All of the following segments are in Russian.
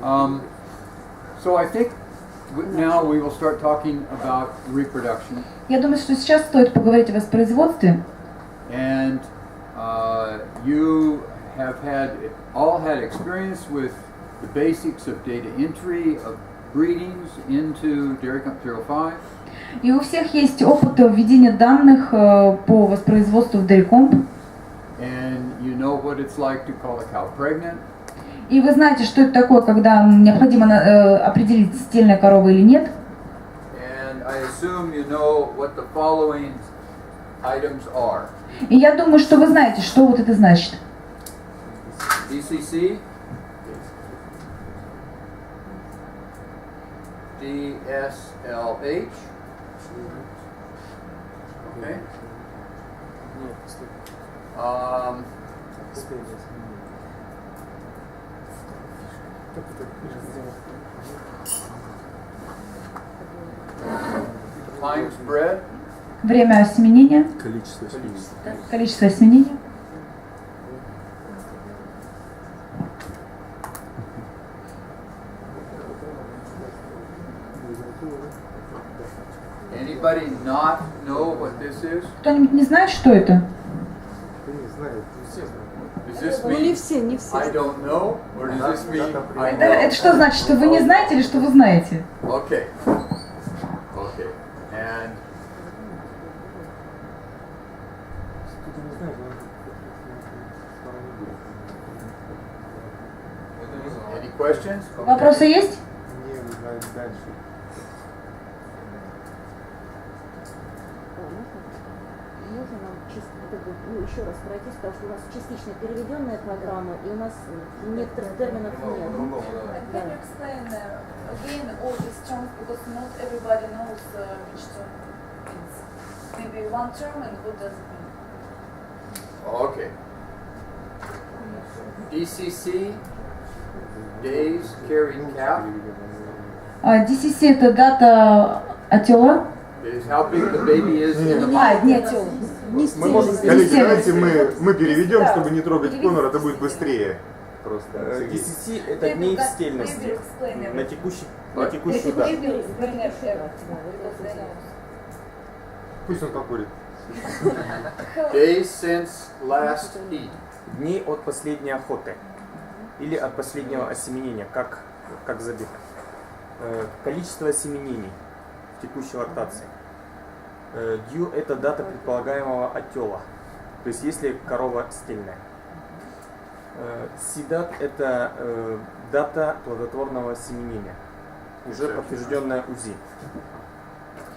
So I think now we will start talking about reproduction. Я думаю, что сейчас стоит поговорить о воспроизводстве. And you have all had experience with the basics of data entry, of breedings into DairyComp 305. И у всех есть опыт введения данных по воспроизводству в DairyComp. And you know what it's like to call a cow pregnant. И вы знаете, что это такое, когда необходимо определить, стельная корова или нет. And I assume you know what the following items are. И я думаю, что вы знаете, что вот это значит. DCC, DSLH, okay. Time spread. Время осеменения. Количество осеменения. Anybody not know what this is? Кто-нибудь не знает, что это? Does this Ну mean не все, не все. I don't know, or does this mean I Это know? что значит, что вы не знаете или что вы знаете? Okay. Okay. And any questions? Okay. Вопросы есть? Можно нам еще раз пройтись, потому что у нас частично переведенная программа, и у нас некоторых терминов нет. Can you explain again all these terms, because not everybody knows which term means. Maybe one term and what does it mean? Okay. DCC, days carried calf, DCC это дата отела. is how big the baby is. Нет. Мы можем, коллеги, давайте мы переведем, чтобы не трогать Коннора, это будет быстрее. Просто. DCC это дней стельности на текущую дату. Пусть он покурит. Days since last heat. Дней от последней охоты или от последнего осеменения, как забито. Количество осеменений в текущей лактации. Дью это дата предполагаемого отела, то есть если корова стельная. Сидат это дата плодотворного осеменения, уже подтвержденная УЗИ.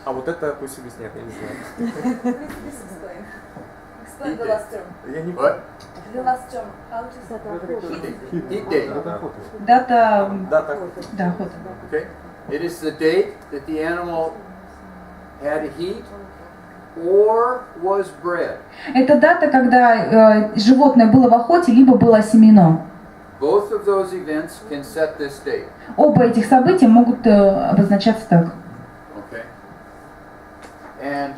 А вот это пусть объяснят, я не знаю. Explain the last term. Я не What? The last term. How to Heat day. Дата дата охоты. Okay. It is the date that the animal had a heat or was bred. Это дата, когда животное было в охоте, либо было осеменено. Both of those events can set this date. Оба этих события могут обозначаться так. Okay. And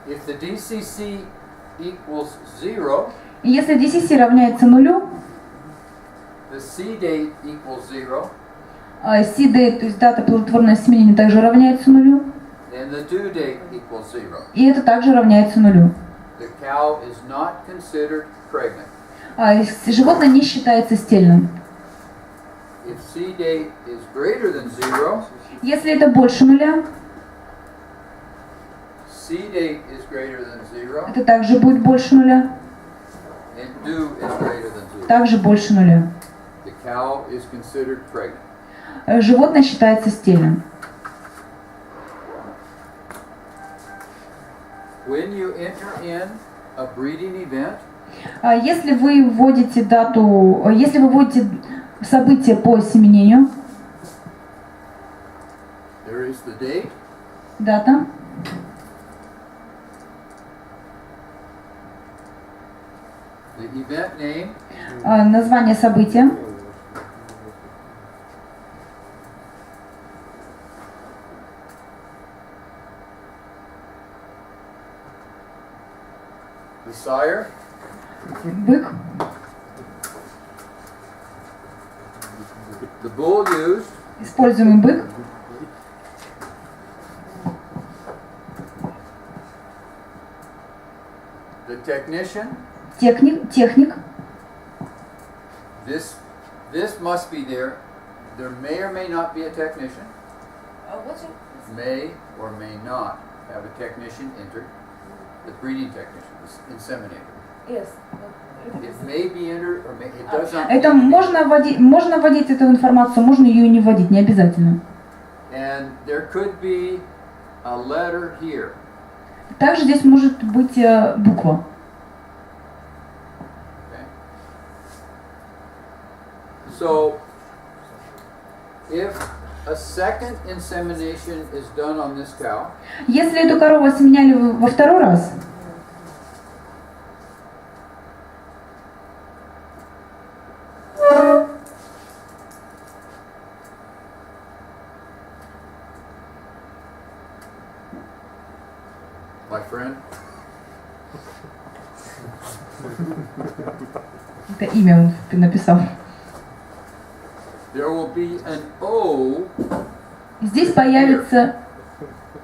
if the DCC equals 0, И если DCC равняется нулю, the C date equals 0, C-date, то есть дата плодотворного осеменения, также равняется нулю. and the due date equals 0. И это также равняется нулю. The cow is not considered pregnant. Животное не считается стельным. If C date is greater than 0, Если это больше нуля, C date is greater than 0, это также будет больше нуля, and due is greater than 0. также больше нуля. The cow is considered pregnant. Животное считается стельным. When you enter in a breeding event, Если вы вводите событие по осеменению, there is the date, дата, the event name, название события, the sire, бык, The bull used Используемый бык. the technician. Техник. This must be there. There may or may not be a technician. What is May or may not have a technician entered. The breeding technician, the inseminator. Yes. It may be entered or may, it does not. Это need to be. можно вводить эту информацию, можно ее не вводить, не обязательно. And there could be a letter here. Также здесь может быть буква. Okay. So, if a second insemination is done on this cow, Если эту корову осеменяли во второй раз, my friend, это имя он написал, there will be an O. здесь появится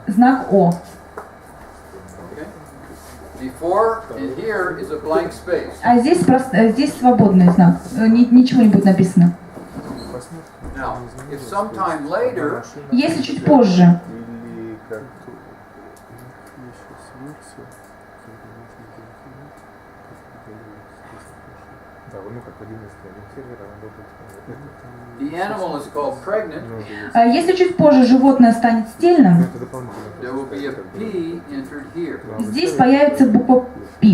знак О. Okay. Before and here is a blank space. А здесь свободный знак, ничего не будет написано. Now, if sometime later Если чуть позже Или как да, ну как один из сервера работает. the animal is called pregnant, Если чуть позже животное станет стельным, Это дополнительно. there will be a P entered here. здесь появится буква P.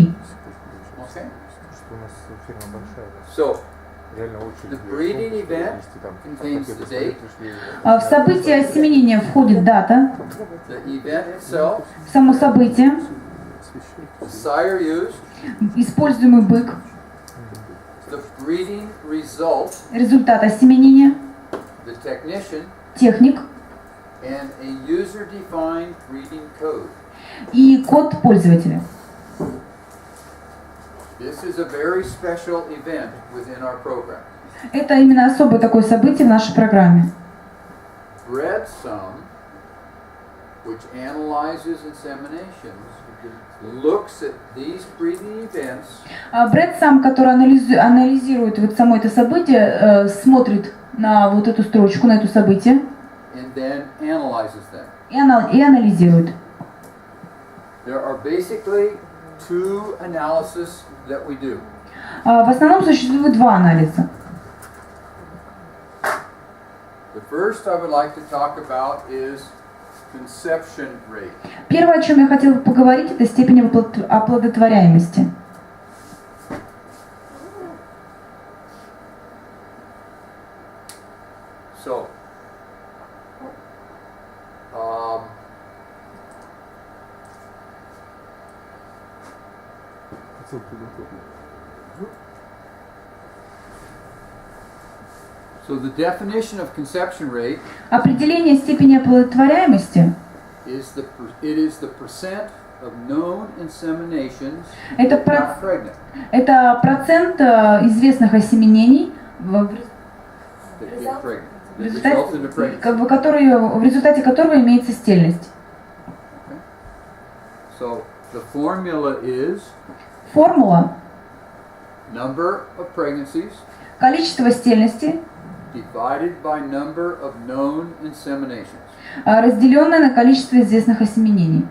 Okay. Что у нас фирма большая, у нас So, реально очередь. the breeding event contains the date, В событие осеменения входит дата, the event itself, само событие, the sire used, используемый бык, the breeding result, результат осеменения, the technician, техник and a user-defined breeding code. и код пользователя. This is a very special event within our program. Это именно особое такое событие в нашей программе. Breadsum, which analyzes inseminations, looks at these breeding events Брэд сам, который анализирует вот само это событие, смотрит на вот эту строчку, на это событие and then analyzes them. и анализирует. There are basically two analyses that we do. В основном существует два анализа. The first I would like to talk about is conception rate. Первое, о чем я хотела бы поговорить, это степень оплодотворяемости. So, so the definition of conception rate Определение степени оплодотворяемости is the percent of known inseminations Это that got pregnant. это процент известных осеменений, That get pregnant. That result in a pregnancy. в результате которого имеется стельность. So the formula is Формула number of pregnancies количество стельности, divided by number of known inseminations. разделенное на количество известных осеменений.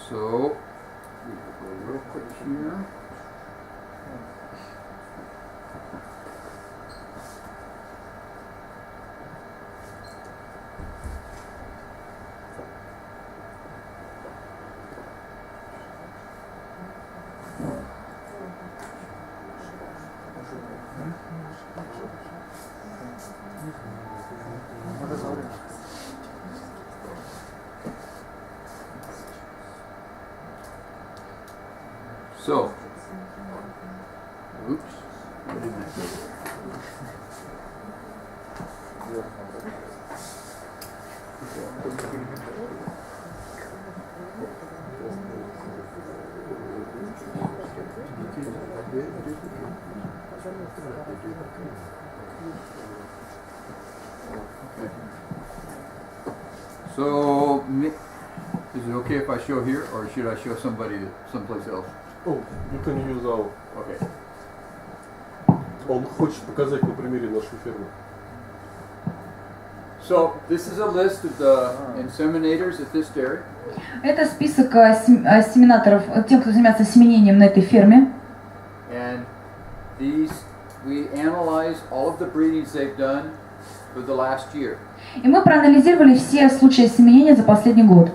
So, we will go real quick here. So, oops, where did that go? So, is it okay if I show here, or should I show somebody someplace else? Oh, you can use our. Okay. Он хочет показать на примере нашей фермы. So, this is a list of the inseminators at this dairy. Это список семенаторов, тех, кто занимается семенением на этой ферме. And these, we analyzed all of the breedings they've done for the last year. И мы проанализировали все случаи семенения за последний год.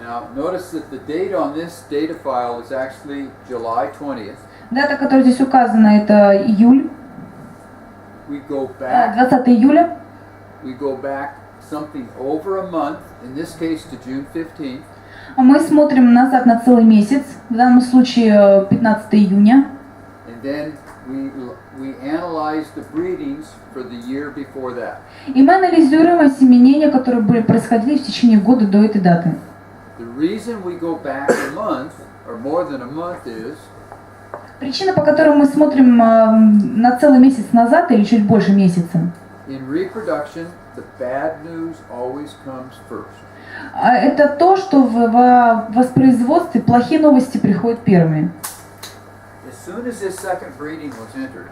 Now, notice that the date on this data file is actually July 20th. Дата, которая здесь указана, это июль, We go back, 20 июля. we go back something over a month, in this case to June 15th. Мы смотрим назад на целый месяц, в данном случае 15 июня. And then we analyze the breedings for the year before that. И мы анализируем осеменения, которые происходили в течение года до этой даты. The reason we go back a month, or more than a month, is Причина, по которой мы смотрим на целый месяц назад или чуть больше месяца, in reproduction, the bad news always comes first. это то, что в воспроизводстве плохие новости приходят первыми. As soon as this second breeding was entered,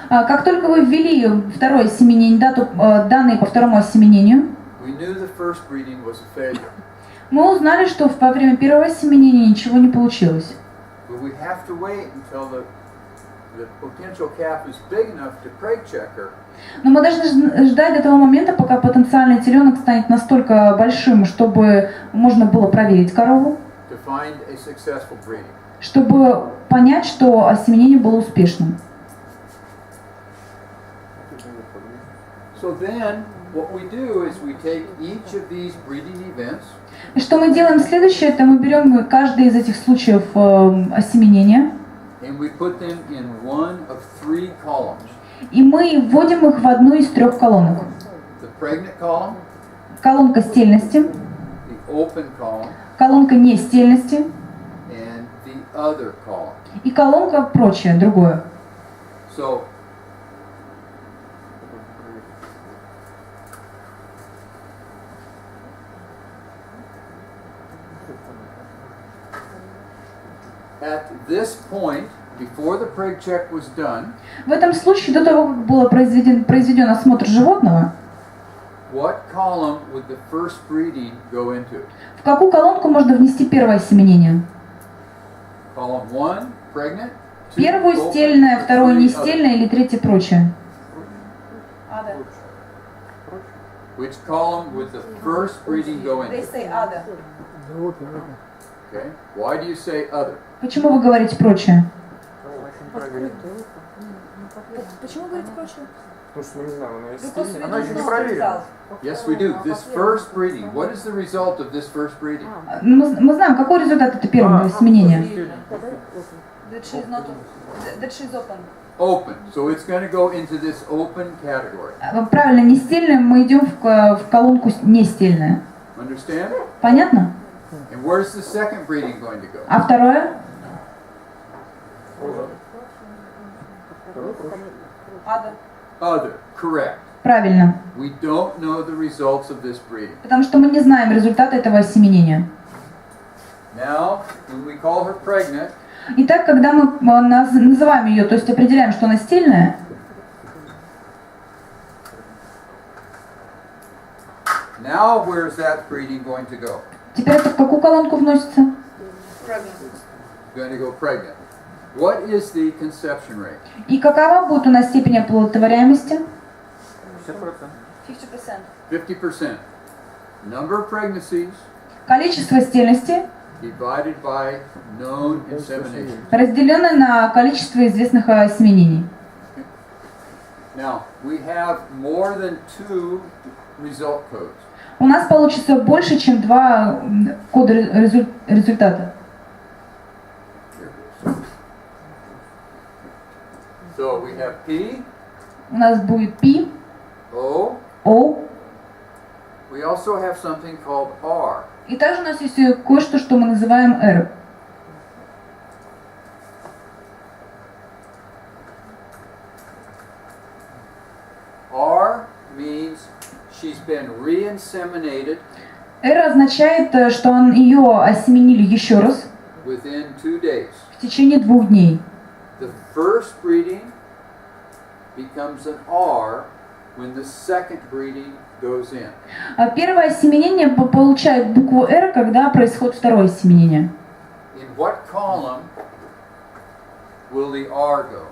Как только вы ввели второе осеменение, данные по второму осеменению, we knew the first breeding was a failure. мы узнали, что во время первого осеменения ничего не получилось. But we have to wait until the potential calf is big enough to preg check her. Но мы должны ждать до того момента, пока потенциальный теленок станет настолько большим, чтобы можно было проверить корову, To find a successful breeding. чтобы понять, что осеменение было успешным. So then, what we do is we take each of these breeding events, И что мы делаем следующее, это мы берем каждый из этих случаев осеменения, and we put them in one of three columns. и мы вводим их в одну из трех колонок. The pregnant column, Колонка стельности, the open column, колонка нестельности and the other column. и колонка прочее, другое. So, at this point, before the preg check was done, В этом случае, до того, как был произведен осмотр животного, what column would the first breeding go into? в какую колонку можно внести первое осеменение? Column 1, pregnant. two, Первую open, стельное, вторую three, нестельное или третье прочее? Other. other. Which column would the first breeding go They into? say other. Okay. Why do you say other? Почему вы говорите прочее? Почему говорите прочее? Потому что мы не знаем, она есть Because или we нет. don't know the result. Yes, we do. This first breeding. What is the result of this first breeding? Мы знаем, какой результат это первого осеменения. That she is not, that she is open. Open. So it's going to go into this open category. Правильно, нестельное мы идем в колонку нестельное. Understand? Понятно? And where's the second breeding going to go? А второе? Other. Other. Correct. Правильно. We don't know the results of this breeding. Потому что мы не знаем результата этого осеменения. Now, when we call her pregnant, Итак, когда мы называем ее, то есть определяем, что она стельная, now where's that breeding going to go? теперь это в какую колонку вносится? Pregnant. Going to go pregnant. What is the conception rate? И какова будет у нас степень оплодотворяемости? 50%. 50%. Number of pregnancies Количество стельности, divided by known insemination. разделенное на количество известных осеменений. Now, we have more than 2 result codes. У нас получится больше, чем 2 кода результата. So we have P, У нас будет P, O. O, We also have something called R. и также у нас есть кое-что, что мы называем R. she's been re-inseminated Эра означает, что ее осеменили еще раз within 2 days. в течение 2 дней. The first breeding becomes an R when the second breeding goes in. А первое осеменение получает букву R, когда происходит второе осеменение. In what column will the R go?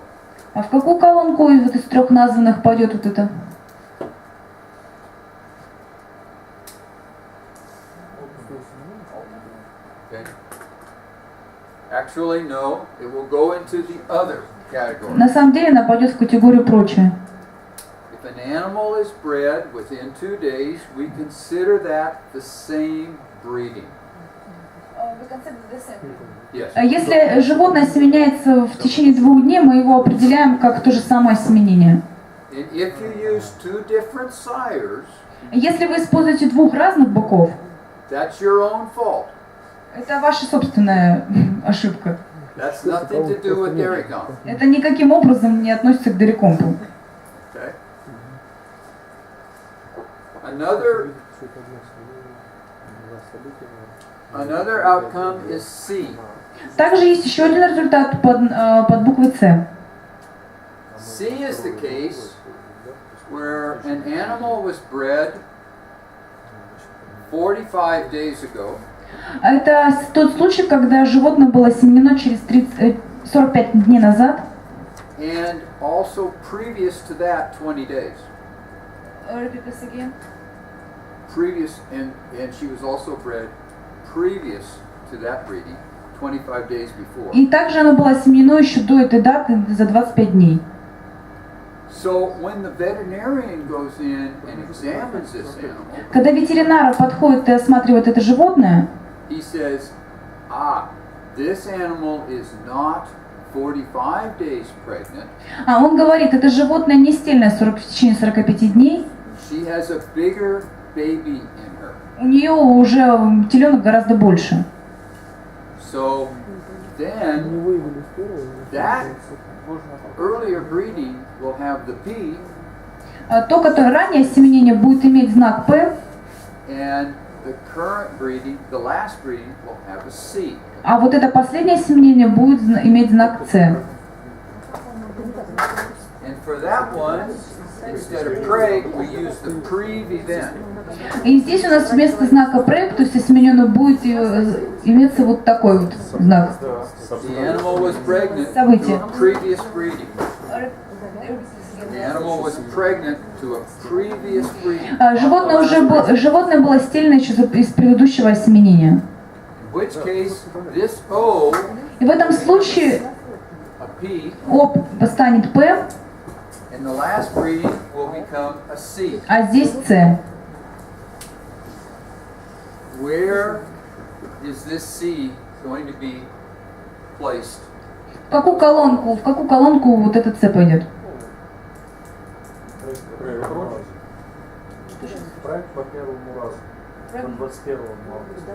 А в какую колонку из 3 названных пойдет вот это? Okay. Actually, no. It will go into the other category. На самом деле она пойдет в категорию прочее. If an animal is bred within 2 days, we consider that the same breeding. We consider the same. Yes. А если животное осеменяется в течение 2 дней, мы его определяем как то же самое осеменение. And if you use 2 different sires, Если вы используете 2 разных быков, that's your own fault. это ваша собственная ошибка. That's nothing to do with DairyComp. Это никаким образом не относится к DairyComp. Okay. Another outcome is C. Также есть еще один результат под буквой С. C is the case where an animal was bred 45 days ago. Это тот случай, когда животное было осеменено через 45 дней назад. And also previous to that 20 days. Repeat this again. Previous, and she was also bred previous to that breeding, 25 days before. И также оно было осеменено еще до этой даты за 25 дней. So when the veterinarian goes in and examines this animal, Когда ветеринар подходит и осматривает это животное, he says, this animal is not 45 days pregnant. он говорит, это животное не стельное в течение 45 дней, She has a bigger baby in her. у нее уже теленок гораздо больше. So then that earlier breeding will have the P, То, которое ранее осеменение, будет иметь знак P, and the current breeding, the last breeding, will have a C. а вот это последнее осеменение будет иметь знак C. And for that one, instead of preg, we use the prev-event. И здесь у нас вместо знака preg, то есть осемененный, будет иметься вот такой вот знак. The animal was pregnant Событие. to a previous breeding. The animal was pregnant to a previous breeding. Животное было стельно еще из предыдущего осеменения. In which case, this O, И в этом случае a P, О станет P, and the last breeding will become a C. а здесь C. Where is this C going to be placed? В какую колонку вот этот C пойдет? Проект по первому разу. По 21 августа.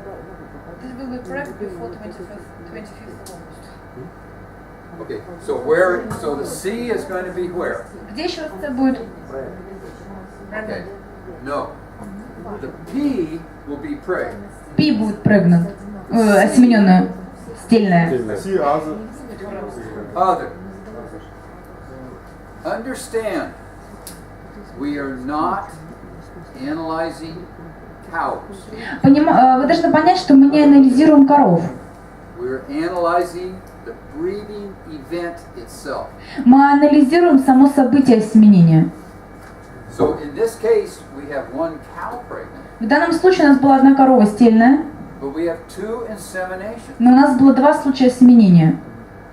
This will be correct before 25th of August. Okay, so the C is going to be where? Где еще раз C будет? Okay, no. The P will be preg. P будет прегнант, осемененная, стельная. Си, азы. Other. Understand, we are not analyzing cows. Вы должны понять, что мы не анализируем коров. We're analyzing the breeding event itself. Мы анализируем само событие осеменения. So in this case, we have one cow pregnant, В данном случае у нас была одна корова стельная, but we have 2 inseminations. но у нас было 2 случая осеменения.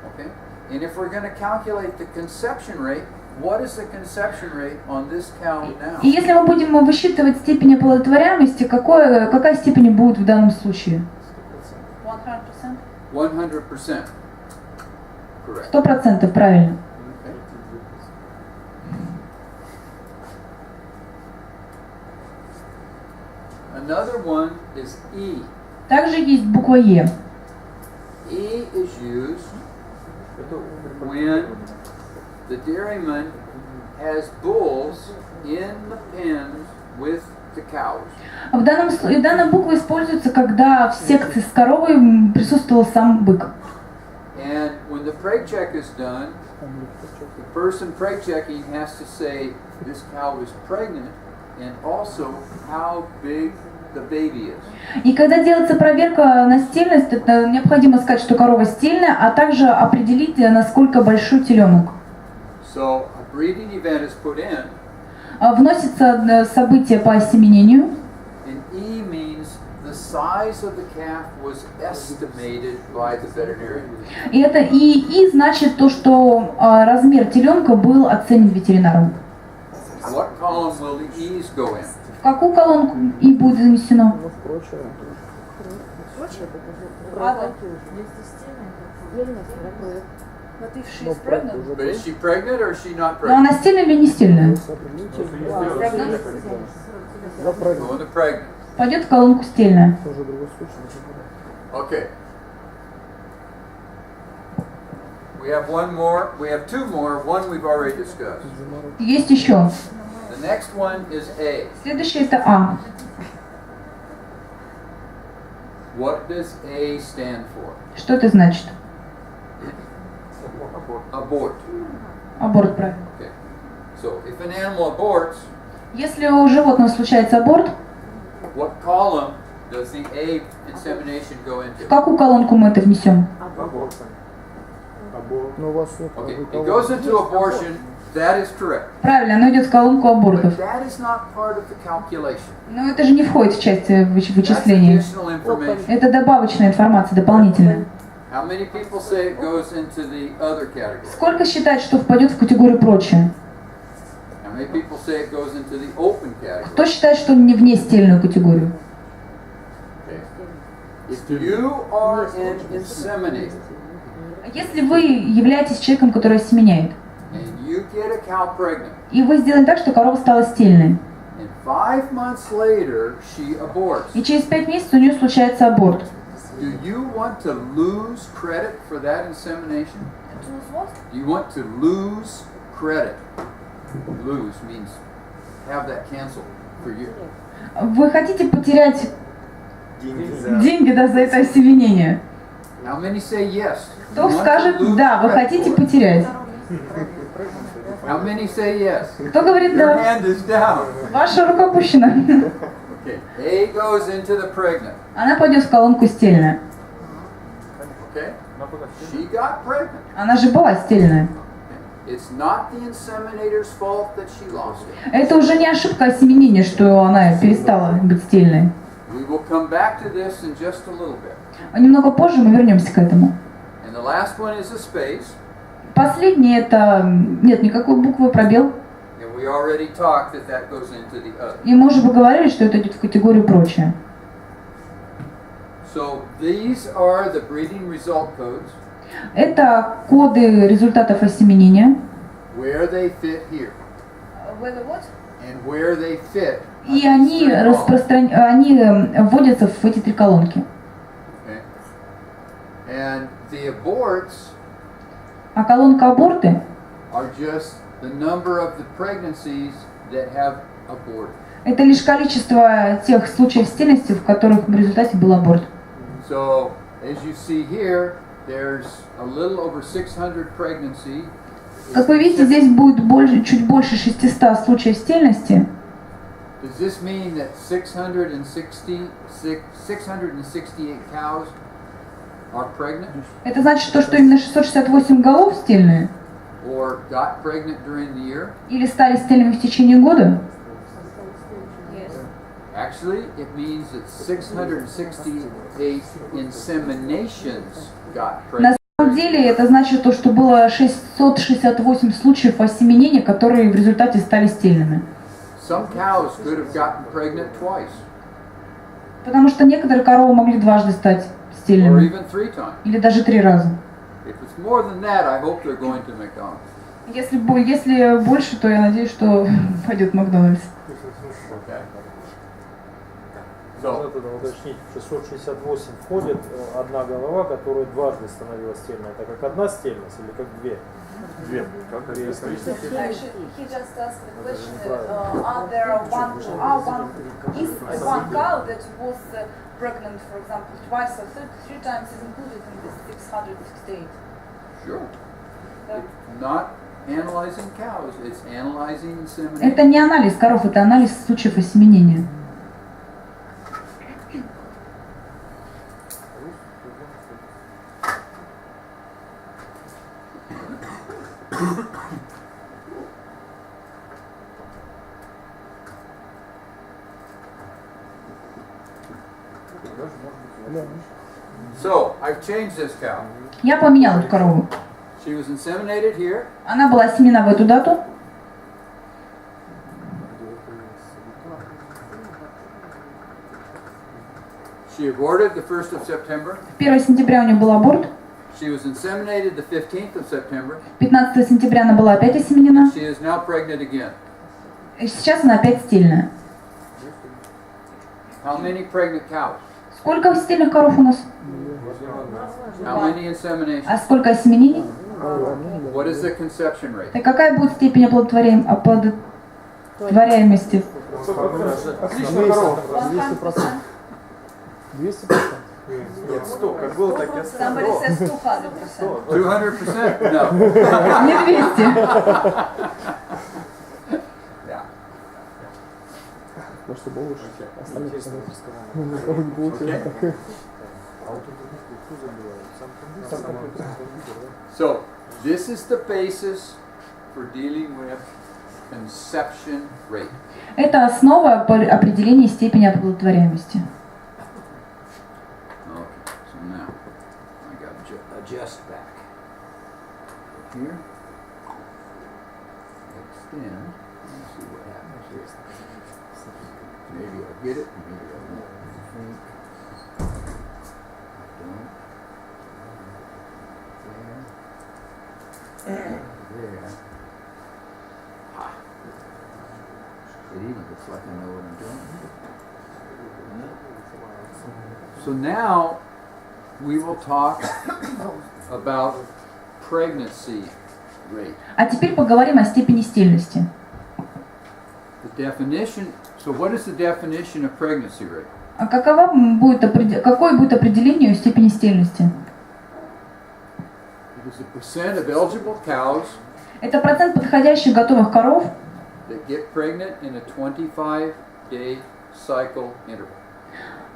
Okay? And if we're going to calculate the conception rate, what is the conception rate on this cow now? И если мы будем высчитывать степень оплодотворяемости, какая степень будет в данном случае? 100%. 100%. Correct. 100%, правильно. Okay. Another one is E. Также есть буква Е. E is used when the dairyman has bulls in the pens with the cows. Данная буква используется, когда в секции с коровой присутствовал сам бык. And when the preg check is done, the person preg checking has to say this cow is pregnant and also how big the baby is. И когда делается проверка на стельность, это необходимо сказать, что корова стельная, а также определить, насколько большой теленок. So a breeding event is put in, Вносится событие по осеменению. and E means the size of the calf was estimated by the veterinarian. И это и значит то, что размер теленка был оценен ветеринаром. What column will the E's go in? В какую колонку и будет занесено? But if she's pregnant, But is she pregnant or is she not Но pregnant? она стельная или не стельная? Go into pregnant. Пойдет в колонку стельная. Okay. We have one more. We have two more. One we've already discussed. Есть еще. The next one is A. Следующее это А. What does A stand for? Что это значит? Abort. Аборт, правильно. Okay. So if an animal aborts, Если у животного случается аборт, what column does the A insemination go в into? какую колонку мы это внесем? Okay. It goes into abortion. That is correct. Правильно, оно идет в колонку But абортов. that is not part of the calculation. Но это же не входит в часть That's вычислений. additional information. Это добавочная информация, дополнительная. How many people say it goes into the other category? Сколько считает, что впадет в категорию прочее? How many people say it goes into the open category? Кто считает, что не вне стельную категорию? Okay. If you are an inseminator Если вы являетесь человеком, который осеменяет, and you get a cow pregnant, и вы сделали так, что корова стала стельной, and 5 months later she aborts, и через 5 месяцев у нее случается аборт, do you want to lose credit for that insemination? choose what? Do you want to lose credit? Lose means have that canceled for you. вы хотите потерять Деньги за... деньги за это осеменение? How many say yes? You Кто want to скажет lose «да», вы credit хотите for it? потерять? How many say yes? Кто говорит Your «да»? hand is down. Ваша рука опущена. Okay. A goes into the pregnant. Она пойдет в колонку стельная. Okay? She got pregnant. Она же была стельная. It's not the inseminator's fault that she lost it. Это уже не ошибка осеменения, что она перестала быть стельной. We will come back to this in just a little bit. Немного позже мы вернемся к этому. And the last one is a space. Последнее это нет никакой буквы, пробел. And we already talked that that goes into the other. И мы уже поговорили, что это идет в категорию прочее. So these are the breeding result codes Это коды результатов осеменения. where they fit here Whether what? and where they fit. И они, они вводятся в эти три колонки. Okay. And the aborts А колонка аборты are just the number of the pregnancies that have aborted. это лишь количество тех случаев стельности, в которых в результате был аборт. So as you see here, there's a little over 600 pregnancy. Как вы видите, здесь будет чуть больше 600 случаев стельности. Does this mean that 668 cows are pregnant Это значит то, что именно 668 голов стельные or got pregnant during the year? или стали стельными в течение года? Yes. Actually, it means that 668 inseminations got На pregnant. самом деле это значит то, что было 668 случаев осеменения, которые в результате стали стельными. Some cows could have gotten pregnant twice Потому что некоторые коровы могли дважды стать or стельными. even 3 times. Или даже 3 раза. If it's more than that, I hope they're going to McDonald's. Если больше, то я надеюсь, что пойдет в Макдональдс. Okay. Надо So, тогда уточнить, 668 входит одна голова, которая дважды становилась стельной. Это как одна стельность или как две? Две. Как это исторически? He just asked the question, are there is one cow that was pregnant, for example, twice or three times is included in this 668? Sure. It's not analyzing cows, it's analyzing insemination. Это не анализ коров, это анализ случаев осеменения. So, I've changed this cow. Я поменял эту корову. She was inseminated here. Она была осеменена в эту дату. She aborted the 1st of September. 1 сентября у нее был аборт. She was inseminated the 15th of September. 15 сентября она была опять осеменена. She is now pregnant again. И сейчас она опять стельная. How many pregnant cows? Сколько стельных коров у нас? How many inseminations? А сколько осеменений? What is the conception rate? И какая будет степень оплодотворяемости? Отлично, корова. 200%. Нет, 100. Как было, так и осталось. Somebody says 200%. 200%? No. Не 200. Yeah. Ну, чтобы лучше. Остальных Okay. никого не получилось. So, this is the basis for dealing with conception rate. Это основа по определению степени оплодотворяемости. Okay, so now I got to adjust back. Here, extend. Let's see what happens here. Maybe I'll get it, maybe I won't. There. Ha. It even looks like I know what I'm doing. So now we will talk about pregnancy rate. А теперь поговорим о степени стельности. The definition. So what is the definition of pregnancy rate? А какое будет определение степени стельности? It is the percent of eligible cows Это процент подходящих готовых коров, that get pregnant in a 25-day cycle interval.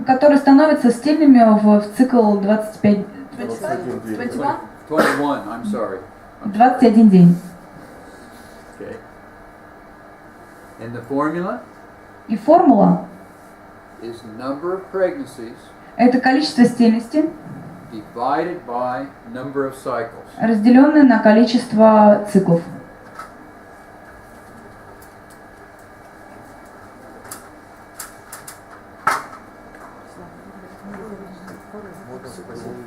которые становятся стельными в цикл 25, 21? 21, I'm sorry. 21 день. Okay. And the formula И формула is number of pregnancies – это количество стельности, divided by number of cycles. разделенное на количество циклов.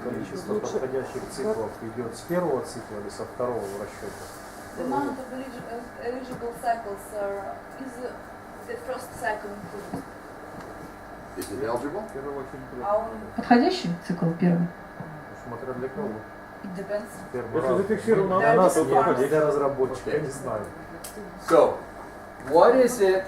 Количество подходящих циклов идет с первого цикла или со второго в расчете? The amount of eligible cycles is the first cycle included. Is it eligible? Подходящий цикл первый. Смотря для кого. It depends. Первый Если раз. зафиксировано Для нас Да, нет, да. для разработчика, я не знаю. So, what is it?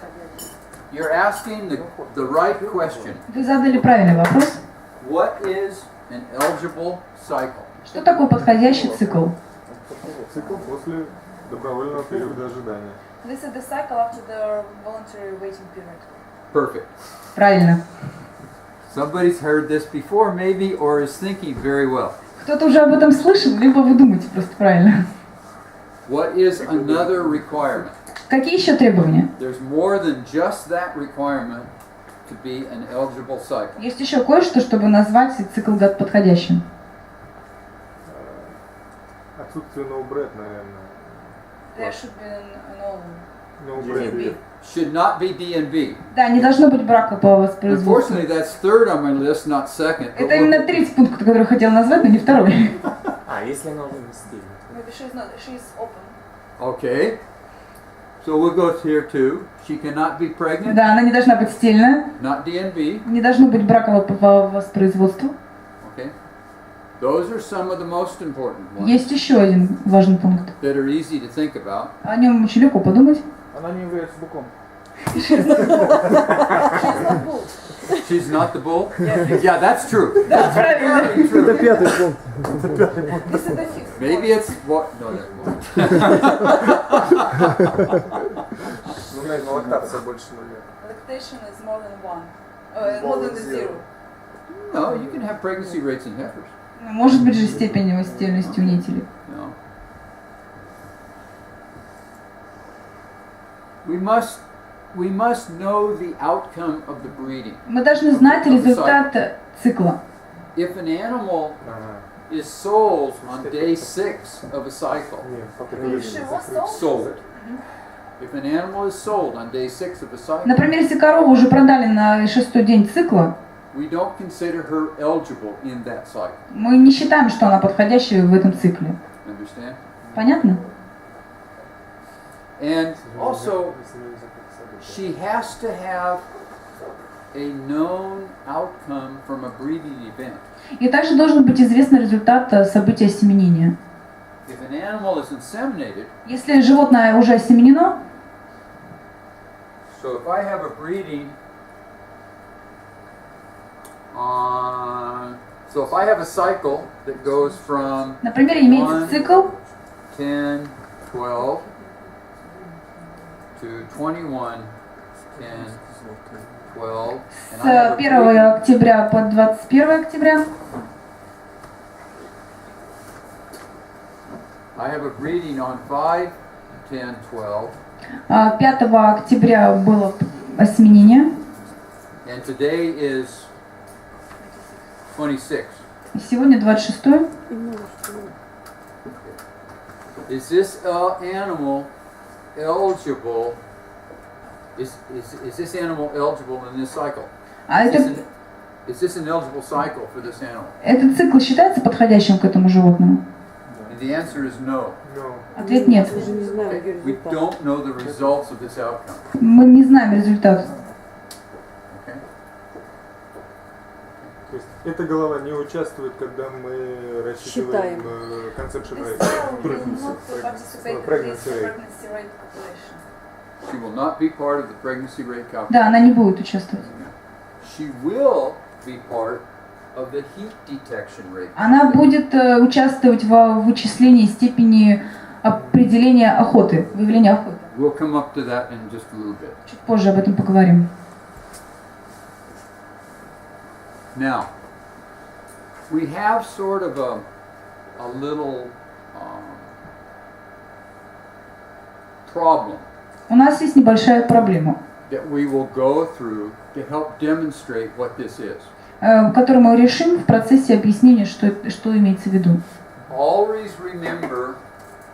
You're asking the right question. Вы задали правильный вопрос. What is an eligible cycle? Что такое подходящий цикл? Цикл после добровольного периода ожидания. This is the cycle after the voluntary waiting period. Perfect. Правильно. Somebody's heard this before, maybe, or is thinking very well. Кто-то уже об этом слышал, либо вы думаете просто правильно. What is another requirement? Какие еще требования? There's more than just that requirement to be an eligible cycle. Есть еще кое-что, чтобы назвать цикл подходящим. Отсутствие no-bread, наверное. There should be an No-bread. Should not be D and B. Да, не должно быть брака по воспроизводству. Unfortunately, that's third on my list, not second. but Это именно третий пункт, который я хотела назвать, но не второй. А, если она уже не стильная. maybe she's open. Okay. So we'll go here too. She cannot be pregnant, Да, она не должна быть стильная, not D and B. не должно быть брака по воспроизводству. Okay. Those are some of the most important ones Есть еще один важный пункт. that are easy to think about. О нем очень легко подумать. Она не является быком. She's not the bull? Yeah, that's true. Да, правильно. Это пятый пункт. This is the fifth. Maybe it's what? No, never mind. Ну, наверное, лактация больше нуля. Lactation is more than one. More than the zero. No, you can have pregnancy rates in heifers. Может быть же степень растительности у нителей. No. We must know the outcome of the breeding. Мы должны знать результат цикла. If an animal Ага. is sold on day 6 of a cycle, She was sold. If an animal is sold on day 6 of a cycle, Например, если корову уже продали на 6-й день цикла, we don't consider her eligible in that cycle. мы не считаем, что она подходящая в этом цикле. Understand? Понятно? And also, she has to have a known outcome from a breeding event. И также должен быть известен результат события осеменения. If an animal is inseminated, Если животное уже осеменено, so if I have a breeding on, so if I have a cycle that goes from например, имеется цикл 10, 12 to 21, 10, 12, and I have с a 1 breeding, октября по 21 октября, I have a breeding on 5, 10, 12, 5 октября было осеменение, and today is 26. сегодня 26. Is this animal eligible? Is this animal eligible in this cycle? А Is this an eligible cycle for this animal? этот цикл считается подходящим к этому животному? And the answer is no. Ответ нет. Okay. We don't know the results of this outcome. Мы не знаем результат. Okay? То есть эта голова не участвует, когда мы рассчитываем conception This rate. cell will not participate in this Pregnancy rate. pregnancy rate calculation. She will not be part of the pregnancy rate calculation. Да, она не будет участвовать. She will be part of the heat detection rate. Она будет участвовать в вычислении степени определения охоты, выявления охоты. We'll come up to that in just a little bit. Чуть позже об этом поговорим. Now, we have sort of a little problem У нас есть небольшая проблема, that we will go through to help demonstrate what this is. которую мы решим в процессе объяснения, что имеется в виду. Always remember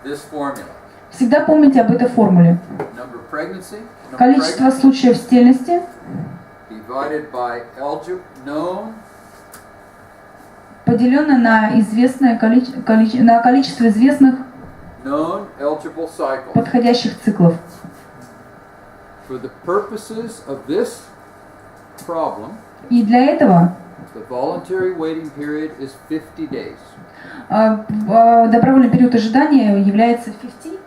this formula. Всегда помните об этой формуле. Number of pregnancy, number of Количество pregnancy случаев стельности divided by known поделенное на известное на количество известных known eligible cycles. подходящих циклов. For the purposes of this problem, И для этого the voluntary waiting period is 50 days. добровольный период ожидания является 50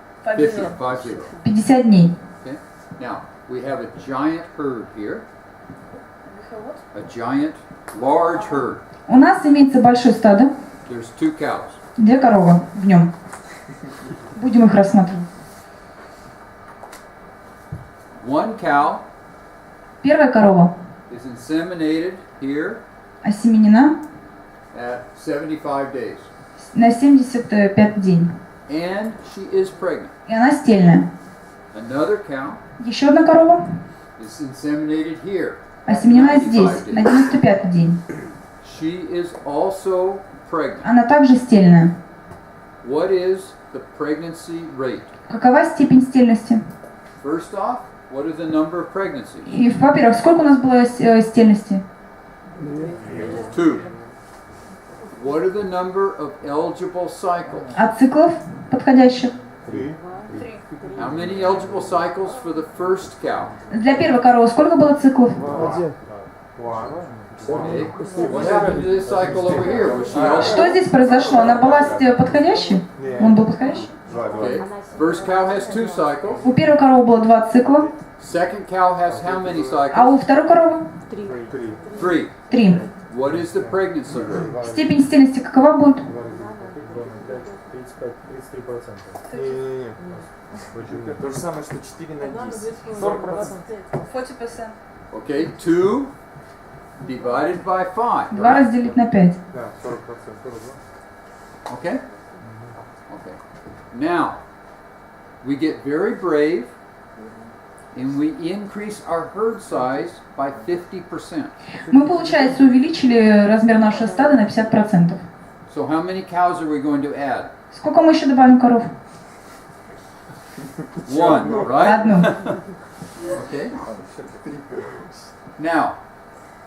дней. Okay? Now, we have a giant herd here. We have what? A giant, large herd. У нас имеется большое стадо, There's 2 cows. 2 коровы в нем. Будем их рассматривать. One cow Первая корова is inseminated here осеменена at 75 days. на 75 день. And she is pregnant. И она стельная. Another cow Еще одна корова is inseminated here. осеменена 95 здесь, на days. 95 день. She is also pregnant. Она также стельная. What is the pregnancy rate? Какова степень стельности? First off, what is the number of pregnancies? И, во-первых, сколько у нас было стельности? 2. What are the number of eligible cycles? А циклов подходящих? 3. How many eligible cycles for the first cow? Для первой коровы сколько было циклов? Okay. What happened to this cycle over here? Was she open? Что здесь произошло? Она была подходящей? Он был подходящий? Okay. First cow has 2 cycles. У первой коровы было 2 цикла, Second cow has how many а cycles? у второй коровы 3. 3. What is the pregnancy rate? Степень стельности какова будет? 33%. Не-не-не. То же самое, что 4 на 10. 40%. 40%. Okay, 2 divided by 5. 2 разделить на 5. Да, 40%. Okay? Okay. Now, we get very brave and we increase our herd size by 50%. Мы, получается, увеличили размер нашего стада на 50%. So how many cows are we going to add? Сколько мы еще добавим коров? 1, right? Одну. Okay. Now,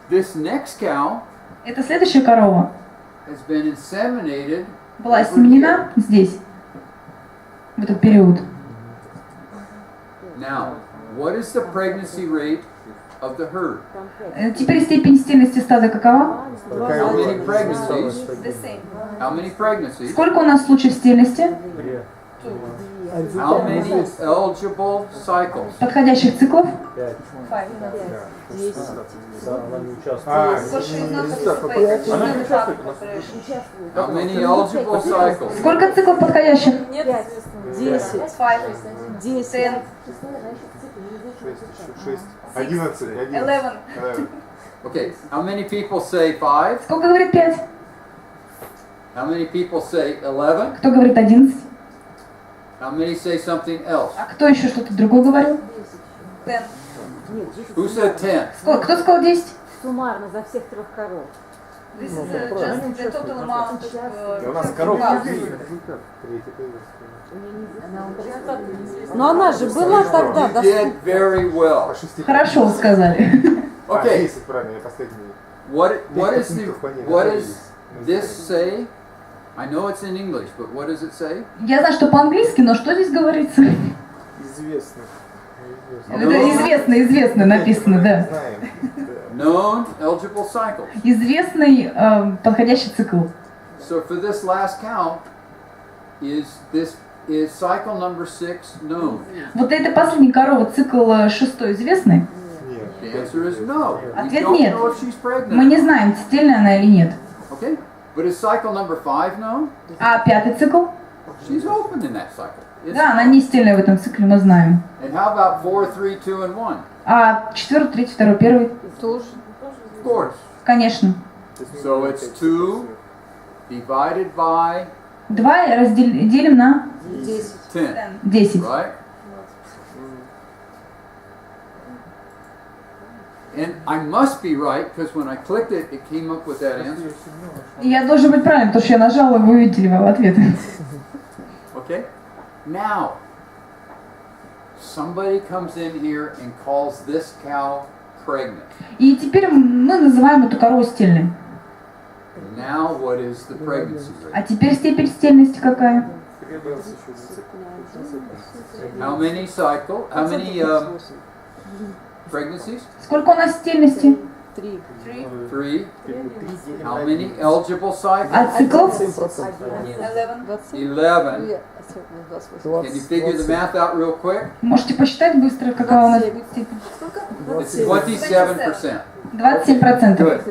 this next cow Это следующая корова has been inseminated была over осеменена здесь, в этот период. here. Now, what is the pregnancy rate of the herd? Теперь степень стельности стада какова? How many pregnancies? The same. How many pregnancies? Сколько у нас случаев стельности? How many eligible cycles? Подходящих циклов? 5. 5. Да, она не участвует. Because she is not participating. She doesn't have cooperation. How many eligible cycles? Сколько циклов подходящих? 10. 5. 10. 6, 11. 11. Okay, how many people say 5? Сколько говорит 5? How many people say 11? Кто говорит 11? How many say something else? А кто еще что-то другое говорил? 10. Who said 10? Кто сказал 10? Суммарно за всех 3 коров. This is just the total amount of У нас коровки cows. 3. Но она же была тогда You did very well. Хорошо сказали. Okay, 10, правильно, я последний. what does this say? I know it's in English, but what does it say? Я знаю, что по-английски, но что здесь говорится? Известно. Это известно написано, да. Знаем. Known eligible cycles. Известный подходящий цикл. So for this last cow, is cycle number 6 known? Вот эта последняя корова, цикл 6 известный? Нет. The answer is no. We Ответ don't нет. know if she's pregnant. Мы не знаем, стельная она или нет. Okay, but is cycle number 5 known? А пятый цикл? She's open in that cycle. It's Да, она не стельная в этом цикле, мы знаем. And how about 4, 3, 2, and 1? А четвертый, третий, второй, первый? тоже. Of course. Конечно. So it's 2 divided by 2 делим на 10. 10, 10. right? And I must be right, because when I clicked it, it came up with that answer. И я должен быть правильным, потому что я нажала, и вы увидели ответ. Okay? Now, somebody comes in here and calls this cow pregnant. И теперь мы называем эту корову стельной. Now, what is the pregnancy А rate? теперь степень стельности какая? How many pregnancies? Сколько у нас стельности? 3. 3. How many eligible cycles? А циклов? 11. 11. Can you figure the math out real quick? Можете посчитать быстро, какая у нас будет степень? It's 27%. 27%. Good.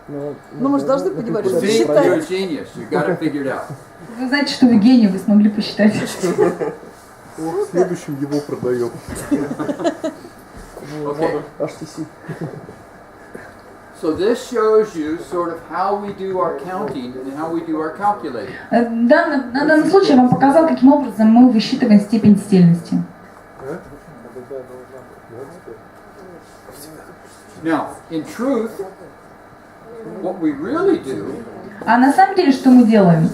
Ну мы же должны понимать, что See, you're a считать. genius. You got it figured out. Вы знаете, что вы гений, вы смогли посчитать. Следующим его продаем. Okay. So this shows you sort of how we do our counting and how we do our calculating. На данном случае я вам показал, каким образом мы высчитываем степень стельности. Now, in truth, what we really do А на самом деле, что мы делаем?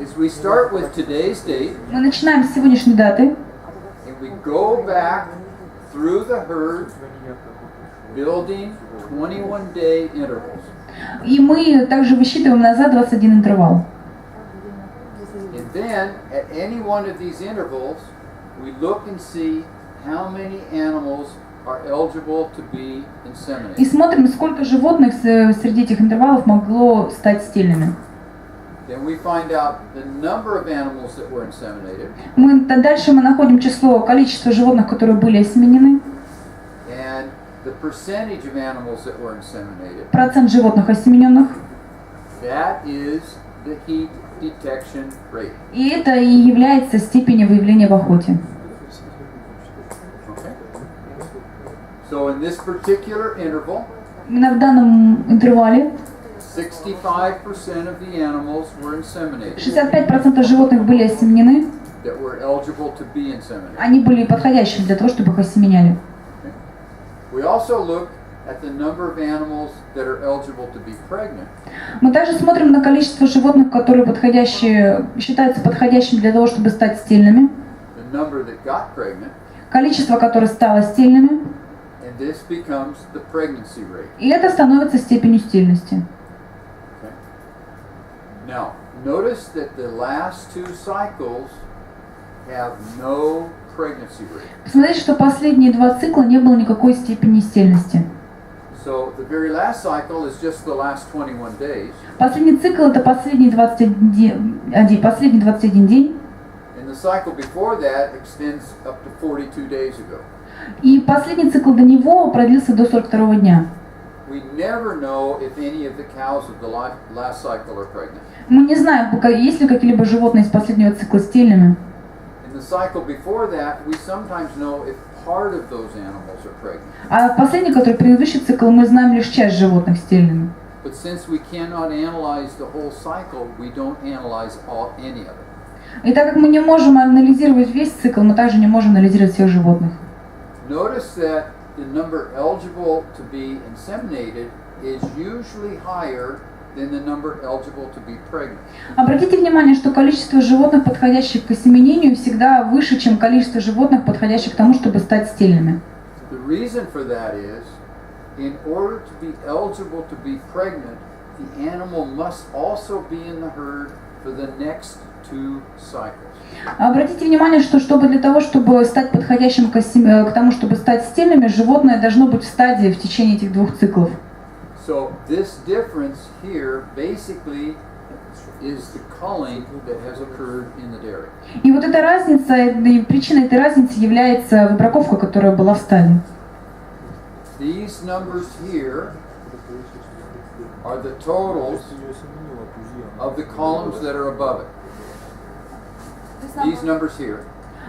is we start with today's date Мы начинаем с сегодняшней даты, and we go back through the herd, building 21-day intervals. и мы также высчитываем назад 21 интервал. And then, at any one of these intervals, we look and see how many animals are eligible to be И inseminated. смотрим, сколько животных среди этих интервалов могло стать стельными. Then we find out the number of animals that were inseminated, Дальше мы находим количество животных, которые были осеменены, and the percentage of animals that were inseminated. процент животных осемененных. That is the heat detection rate. И это и является степенью выявления в охоте. Okay? So in this particular interval, Именно в данном интервале 65% of the animals were inseminated 65% животных были осеменены, that were eligible to be inseminated. они были подходящими для того, чтобы их осеменяли. We also look at the number of animals that are eligible to be pregnant. Мы также смотрим на количество животных, которые считаются подходящими для того, чтобы стать стельными, The number that got pregnant, количество, которое стало стельными, and this becomes the pregnancy rate. и это становится степенью стельности. Okay? Now, notice that the last two cycles have no pregnancy rate. Посмотрите, что последние два цикла не было никакой степени стельности. So the very last cycle is just the last 21 days, Последний цикл это последний 21 день, and the cycle before that extends up to 42 days ago. и последний цикл до него продлился до 42 дня. We never know if any of the cows of the last cycle are pregnant. Мы не знаем, есть ли какие-либо животные из последнего цикла стельными. In the cycle before that, we sometimes know if part of those animals are pregnant. А последний, который предыдущий цикл, мы знаем лишь часть животных стельными. But since we cannot analyze the whole cycle, we don't analyze any of it. И так как мы не можем анализировать весь цикл, мы также не можем анализировать всех животных. Notice that the number eligible to be inseminated is usually higher than the number eligible to be pregnant. Обратите внимание, что количество животных, подходящих к осеменению, всегда выше, чем количество животных, подходящих к тому, чтобы стать стельными. The reason for that is, in order to be eligible to be pregnant, the animal must also be in the herd for the next 2 cycles. Обратите внимание, что для того, чтобы стать подходящим к тому, чтобы стать стельными, животное должно быть в стадии в течение этих 2 циклов. So this difference here basically is the culling that has occurred in the dairy. И вот эта разница, и причиной этой разницы является выбраковка, которая была в стаде. These numbers here are the totals of the columns that are above it. These numbers here.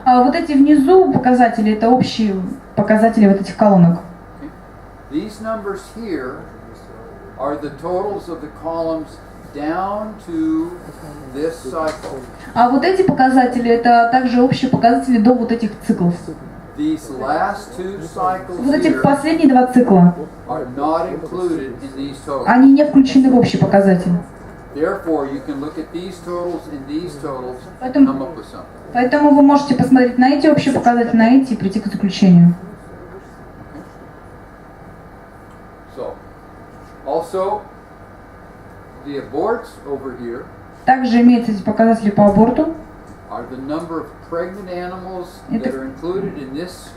А вот эти внизу показатели, это общие показатели вот этих колонок. These numbers here are the totals of the columns down to this cycle. А вот эти показатели, это также общие показатели до вот этих циклов. These last 2 cycles Вот эти here последние 2 цикла, are not included in these totals. они не включены в общий показатель. Therefore, you can look at these totals and these totals and come up with something. Поэтому вы можете посмотреть на эти общие показатели, на эти и прийти к заключению. So, also, the aborts over here Также имеются эти показатели по аборту. are the number of pregnant animals that are included in this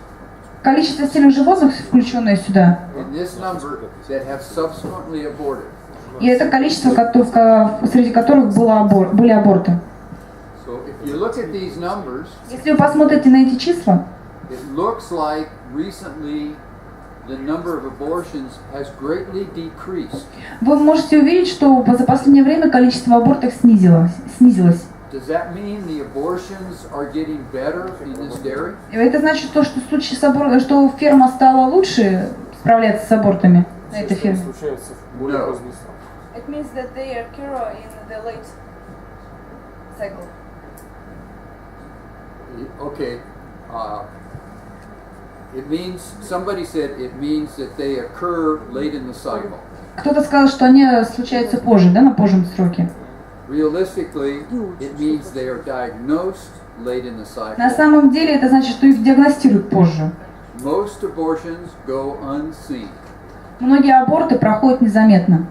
Количество стельных животных, включенное сюда. number that have subsequently aborted. И это количество, среди которых были аборты. So, if you look at these numbers, Если вы посмотрите на эти числа, it looks like recently the number of abortions has greatly decreased. вы можете увидеть, что за последнее время количество абортов снизилось. Does that mean the abortions are getting better in this dairy? Это значит то, что что ферма стала лучше справляться с абортами на этой ферме? Случается в более No. поздний срок. It means that they occur in the late cycle. Okay. It means, somebody said it means that they occur late in the cycle. Кто-то сказал, что они случаются позже, да, на позжем сроке. Realistically, it means they are diagnosed late in the cycle. На самом деле это значит, что их диагностируют позже. Most abortions go unseen. Многие аборты проходят незаметно.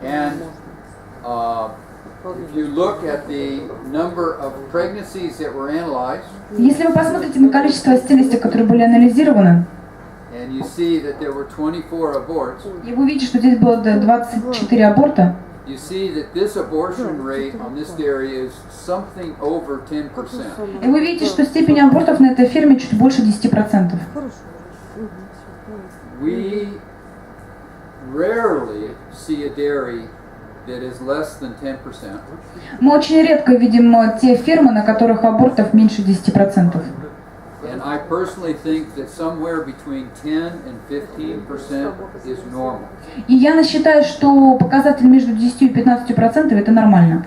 And if you look at the number of pregnancies that were analyzed, Если вы посмотрите на количество растительностей, которые были анализированы, and you see that there were 24 aborts, и вы видите, что здесь было 24 аборта, you see that this abortion rate on this dairy is something over 10%. и вы видите, что степень абортов на этой ферме чуть больше 10%. We rarely see a dairy that is less than 10%. Мы очень редко видим те фермы, на которых абортов меньше 10%. And I personally think that somewhere between 10 and 15% is normal. И я считаю, что показатель между 10 и 15% это нормально.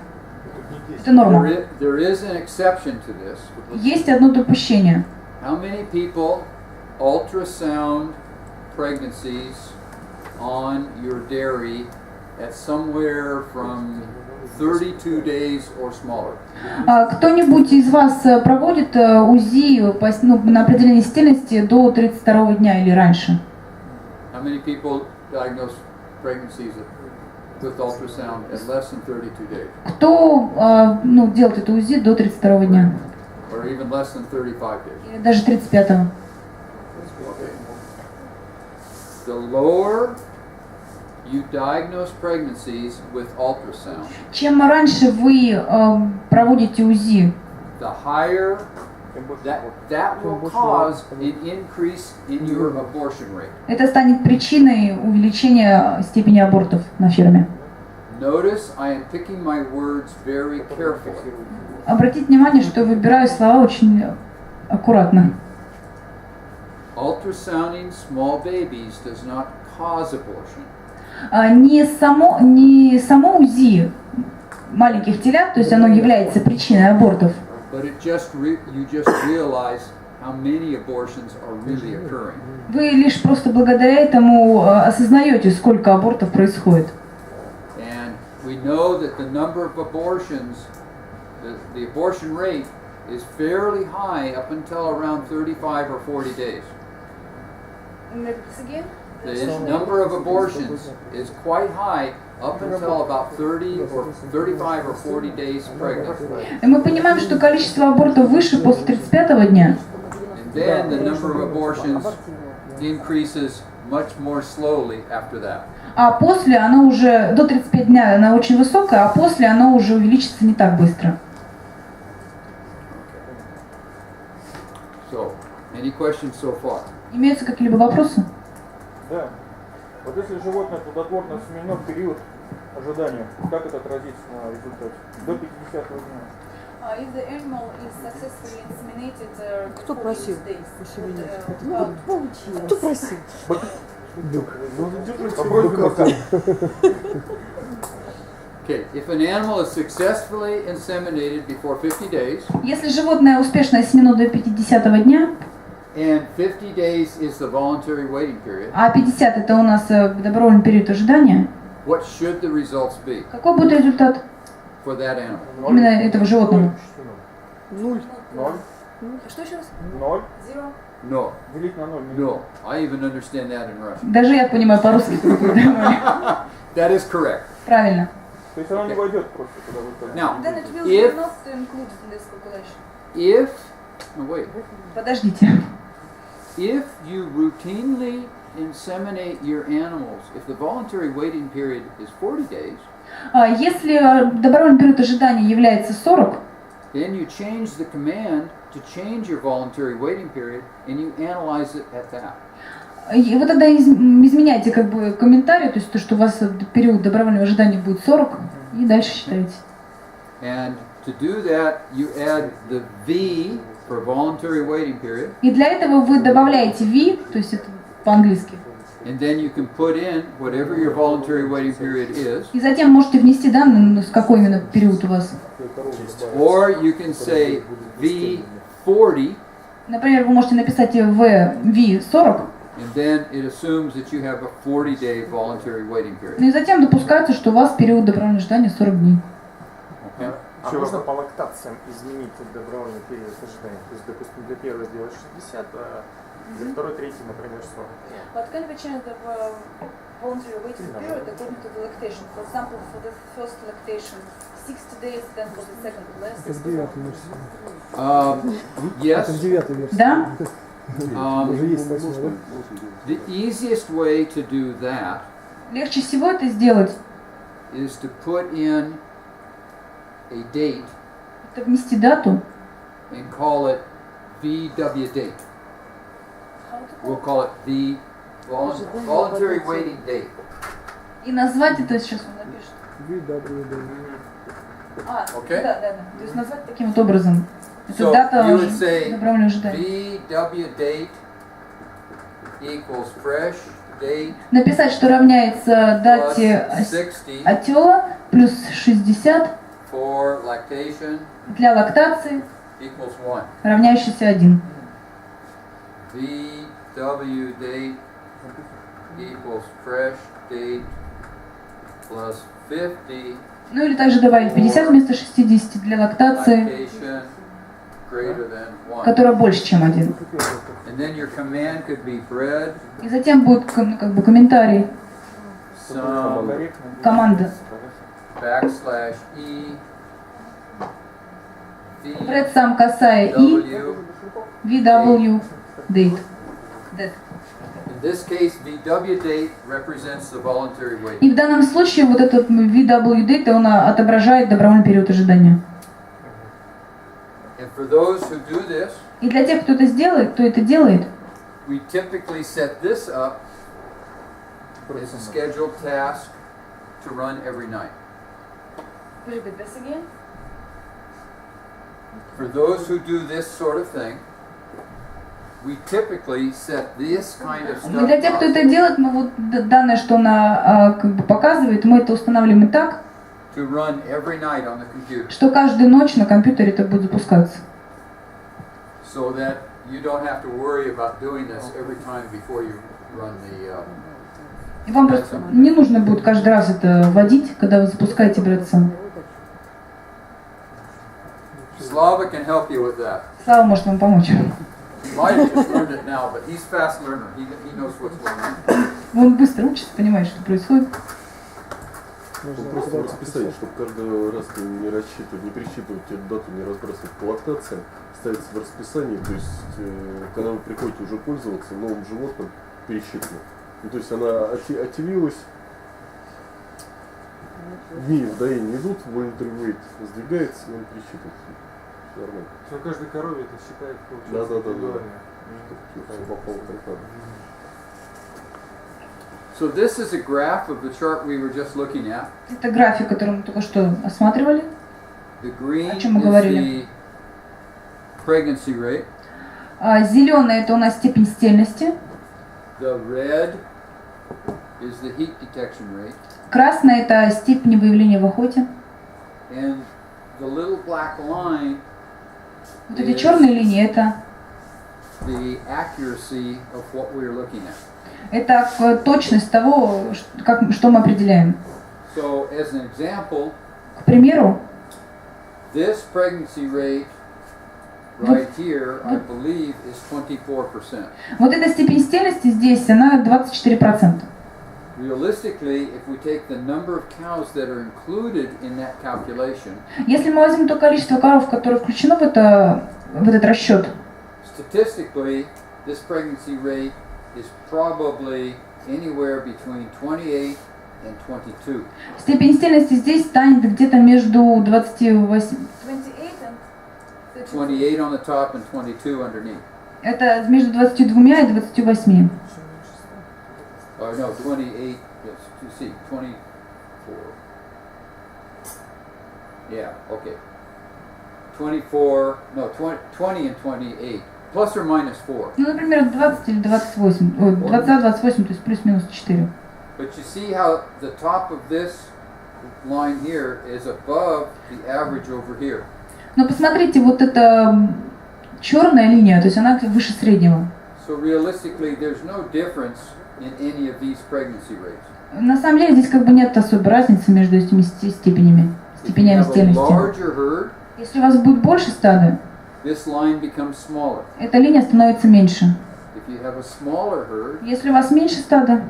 Это норма. There is an exception to this. Есть одно допущение. How many people ultrasound pregnancies on your dairy at somewhere from 32 days or smaller? Кто-нибудь из вас проводит УЗИ на определение растительности до 32 дня или раньше? How many people diagnose pregnancies with ultrasound at less than 32 days? Кто делает это УЗИ до 32 дня? Or even less than 35 days? Или даже 35-го? Okay. The lower you diagnose pregnancies with ultrasound, Чем раньше вы проводите УЗИ, the higher that will cause an increase in your abortion rate. это станет причиной увеличения степени абортов на ферме. Notice I am picking my words very carefully. Обратите внимание, что я выбираю слова очень аккуратно. Ultrasounding small babies does not cause abortion. Не само УЗИ маленьких телят, то есть оно является причиной абортов, But you just realize how many abortions are really occurring. вы лишь просто благодаря этому осознаете, сколько абортов происходит. And we know that the number of abortions, the abortion rate is fairly high up until around 35 or 40 days. The number of abortions is quite high up until about 30 or 35 or 40 days pregnant. И мы понимаем, что количество абортов выше после 35-го дня. And then the number of abortions increases much more slowly after that. А после оно уже, до 35 дня она очень высокая, а после оно уже увеличится не так быстро. So, any questions so far? Имеются какие-либо вопросы? Да. Вот если животное плодотворно сменено в период ожидания, как это отразится на результате? До 50-го дня. If the animal is successfully inseminated Кто for просил 6 days, посеменить? Кто просил? Okay, if an animal is successfully inseminated before 50 days, Если животное успешно осеменено до 50-го дня, and 50 days is the voluntary waiting period, а 50 это у нас добровольный период ожидания, what should the results be какой будет результат for that animal? именно этого животного? 0. 0. Что еще раз? 0. Zero. No, Делить на 0. no. I even understand that in Russian. Даже я понимаю по-русски. That is correct. Правильно. То есть она не войдет просто туда вот так. Now, Then it will if be not included in this calculation. if no wait, Подождите. if you routinely inseminate your animals, if the voluntary waiting period is 40 days, Если добровольный период ожидания является 40, then you change the command to change your voluntary waiting period and you analyze it at that. и вы тогда изменяете как бы комментарий, то есть то, что у вас период добровольного ожидания будет 40, и дальше считаете. And to do that, you add the V for voluntary waiting period, И для этого вы добавляете V, то есть это по-английски. and then you can put in whatever your voluntary waiting period is, И затем можете внести данные, с какой именно период у вас. or you can say V40, Например, вы можете написать V40, and then it assumes that you have a 40-day voluntary waiting period. ну и затем допускается, что у вас период добровольного ожидания 40 дней. Okay? А можно по лактациям изменить добровольный период ожидания? То есть, допустим, для первой сделать 60, а Для второй, третий, например, 40. What can be changed the voluntary waiting period according to the lactation? For example, for the first lactation, 60 days, then for the second less. Это в 9 версии. Yes. Это в 9 версии. Да? Уже есть 8, да? The easiest way to do that Легче всего это сделать, is to put in a date это внести дату and call it VW date. We'll call it the voluntary waiting date. и назвать это, сейчас он напишет. Okay? Да. То есть назвать таким вот образом. Это So дата you would say добровольного ожидания. VW date equals fresh date Написать, что равняется дате plus 60 отела плюс 60 for lactation для лактации, equals 1. равняющийся 1. VW date equals fresh date plus 50 Ну или также добавить 50 вместо 60 для лактации, lactation greater than 1. которая больше, чем 1. And then your command could be bred И затем будет как бы комментарий some команды. \e Бред сам касая и VW. VW date. In this case, VW date represents the voluntary wait. И в данном случае вот этот VW date, он отображает добровольный период ожидания. And for those who do this, И для тех, кто это делает, we typically set this up as a scheduled task to run every night. Repeat this again. For those who do this sort of thing, we typically set this kind of но для тех, кто это stuff делает, мы вот данное, что она как бы показывает, мы это устанавливаем так, to run every night on the computer, что каждую ночь на компьютере это будет запускаться. so that you don't have to worry about doing this every time before you run the. И вам просто не нужно будет каждый раз это вводить, когда вы запускаете бред сам. Slava can help you with that. Слава может вам помочь. He might have just learned it now, but he's fast learner. He knows what's going on. Он быстро учится, понимает, что происходит. Просто расписать, чтобы каждый раз не рассчитывать, не пересчитывать эту дату, не разбрасывать по лактациям, ставится в расписании, то есть когда вы приходите уже пользоваться новым животным, пересчитывать. Ну, то есть она отелилась, дни в доении идут, voluntary wait сдвигается, и он пересчитывает. Все нормально. Все, каждой корове это считает, Да. индивидуально. Все попало как надо. So this is a graph of the chart we were just looking at. Это график, который мы только что осматривали. The green О чем мы is говорили? the pregnancy rate. Зеленый это у нас степень стельности. The red is the heat detection rate. Красный это степень выявления в охоте. And the little black line Вот эти черные линии это the accuracy of what we're looking at. это точность того, что мы определяем. So as an example, К примеру, this pregnancy rate right here, I believe, is 24%. вот эта степень стельности здесь, она 24%. Realistically, if we take the number of cows that are included in that calculation, Если мы возьмем то количество коров, которое включено в этот расчет, statistically, this pregnancy rate is probably anywhere between 28 and 22. степень стельности здесь станет где-то между 28, 28 and 32. 28 on the top and 22 underneath. это между 22 и 28. Or no, 28, yes, you see, 24. Yeah, okay. 24, no, 20 and 28, plus or minus 4. Ну, например, 20 или 28, 20-28, то есть плюс-минус 4. But you see how the top of this line here is above the average over here. Но посмотрите, вот эта черная линия, то есть она выше среднего. So realistically, there's no difference in any of these pregnancy rates. На самом деле здесь как бы нет особой разницы между этими степенями If you have a стельности. larger herd, Если у вас будет больше стада, this line becomes smaller. эта линия становится меньше. If you have a smaller herd, Если у вас меньше стада,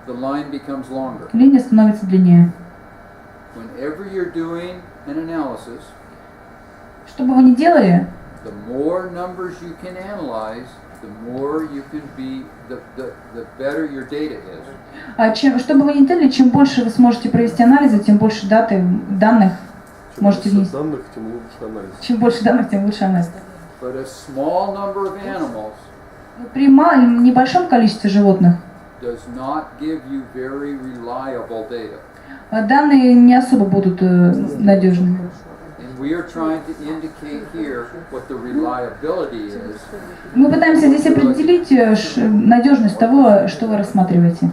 the line becomes longer. линия становится длиннее. Whenever you're doing an analysis, Что бы вы ни делали, the more numbers you can analyze, the more you can be, the better your data is. Что бы вы ни делали, чем больше вы сможете провести анализы, тем больше данных можете Чем больше внести. данных, тем лучше анализ. Чем больше данных, тем лучше анализ. But a small number of animals При небольшом количестве животных does not give you very reliable data. данные не особо будут надежными. And we are trying to indicate here what the reliability is. Мы пытаемся здесь определить надежность того, что вы рассматриваете.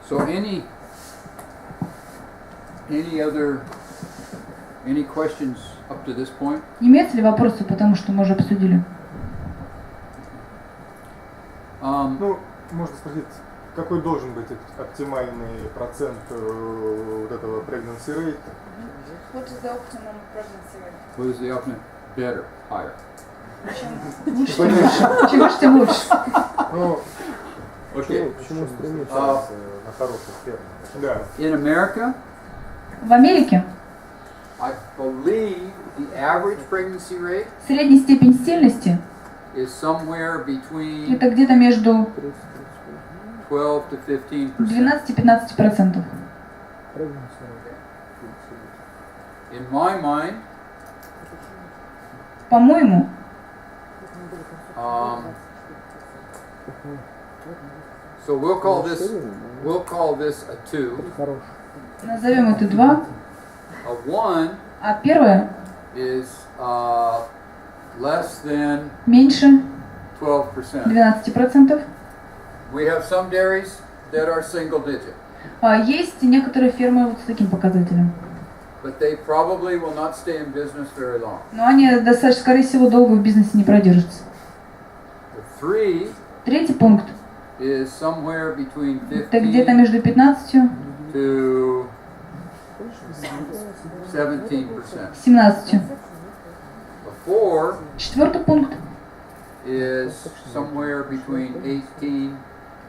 So any questions up to this point? Имеются ли вопросы, потому что мы уже обсудили? Ну, можно спросить, какой должен быть оптимальный процент вот этого pregnancy rate? What is the optimum pregnancy rate? What is the optimum? Better, higher. Чем выше, тем лучше. Ну, Okay. Почему стремиться на хороших фермах? да. In America, В Америке I believe the average pregnancy rate средняя степень стильности is somewhere between это где-то между 12 to 15%. 12 и 15%. In my mind, По-моему, so we'll call this a 2. назовем это 2, A 1 а первое is less than меньше 12%. 12%. We have some dairies that are single digit, Есть некоторые фермы вот с таким показателем. but they probably will not stay in business very long. Но они достаточно, скорее всего, долго в бизнесе не продержатся. The 3 Третий пункт. is somewhere between Это где-то 15 между 15 to 17%. и 17. The 4 Четвертый пункт. is somewhere between 18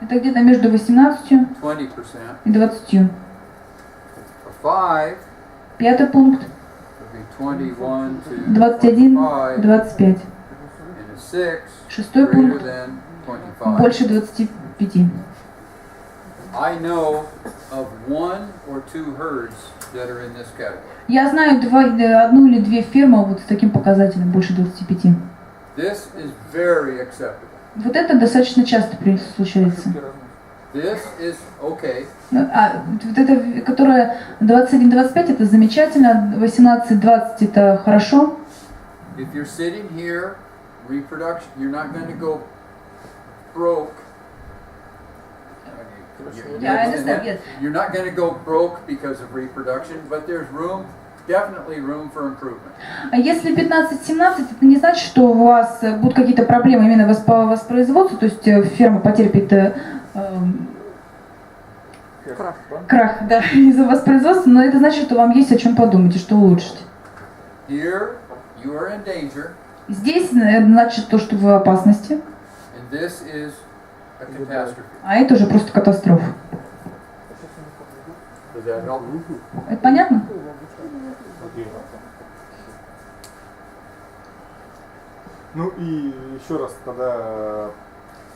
Это где-то между 18 20%. и 20. A 5 Пятый пункт. would be 21 to 21, 25, 25. and a 6 Шестой greater пункт. than 25. Больше 25. I know of 1 or 2 herds that are in this category. Я знаю одну или две фермы вот с таким показателем, больше 25. This is very acceptable. Вот это достаточно часто случается. This is okay. А вот это, которая 21-25, это замечательно, 18-20 это хорошо. If you're sitting here, reproduction, you're not going to go broke. Yeah, I understand, yes. You're not going to go broke because of reproduction, but there's definitely room for improvement. А если 15-17, это не значит, что у вас будут какие-то проблемы именно по воспроизводству, то есть ферма потерпит крах, да, из-за воспроизводства, но это значит, что вам есть о чем подумать и что улучшить. Here, you are in danger, Здесь значит то, что вы в опасности, and this is a catastrophe. а это уже просто катастрофа. Does that help? Это понятно? Ну и еще раз тогда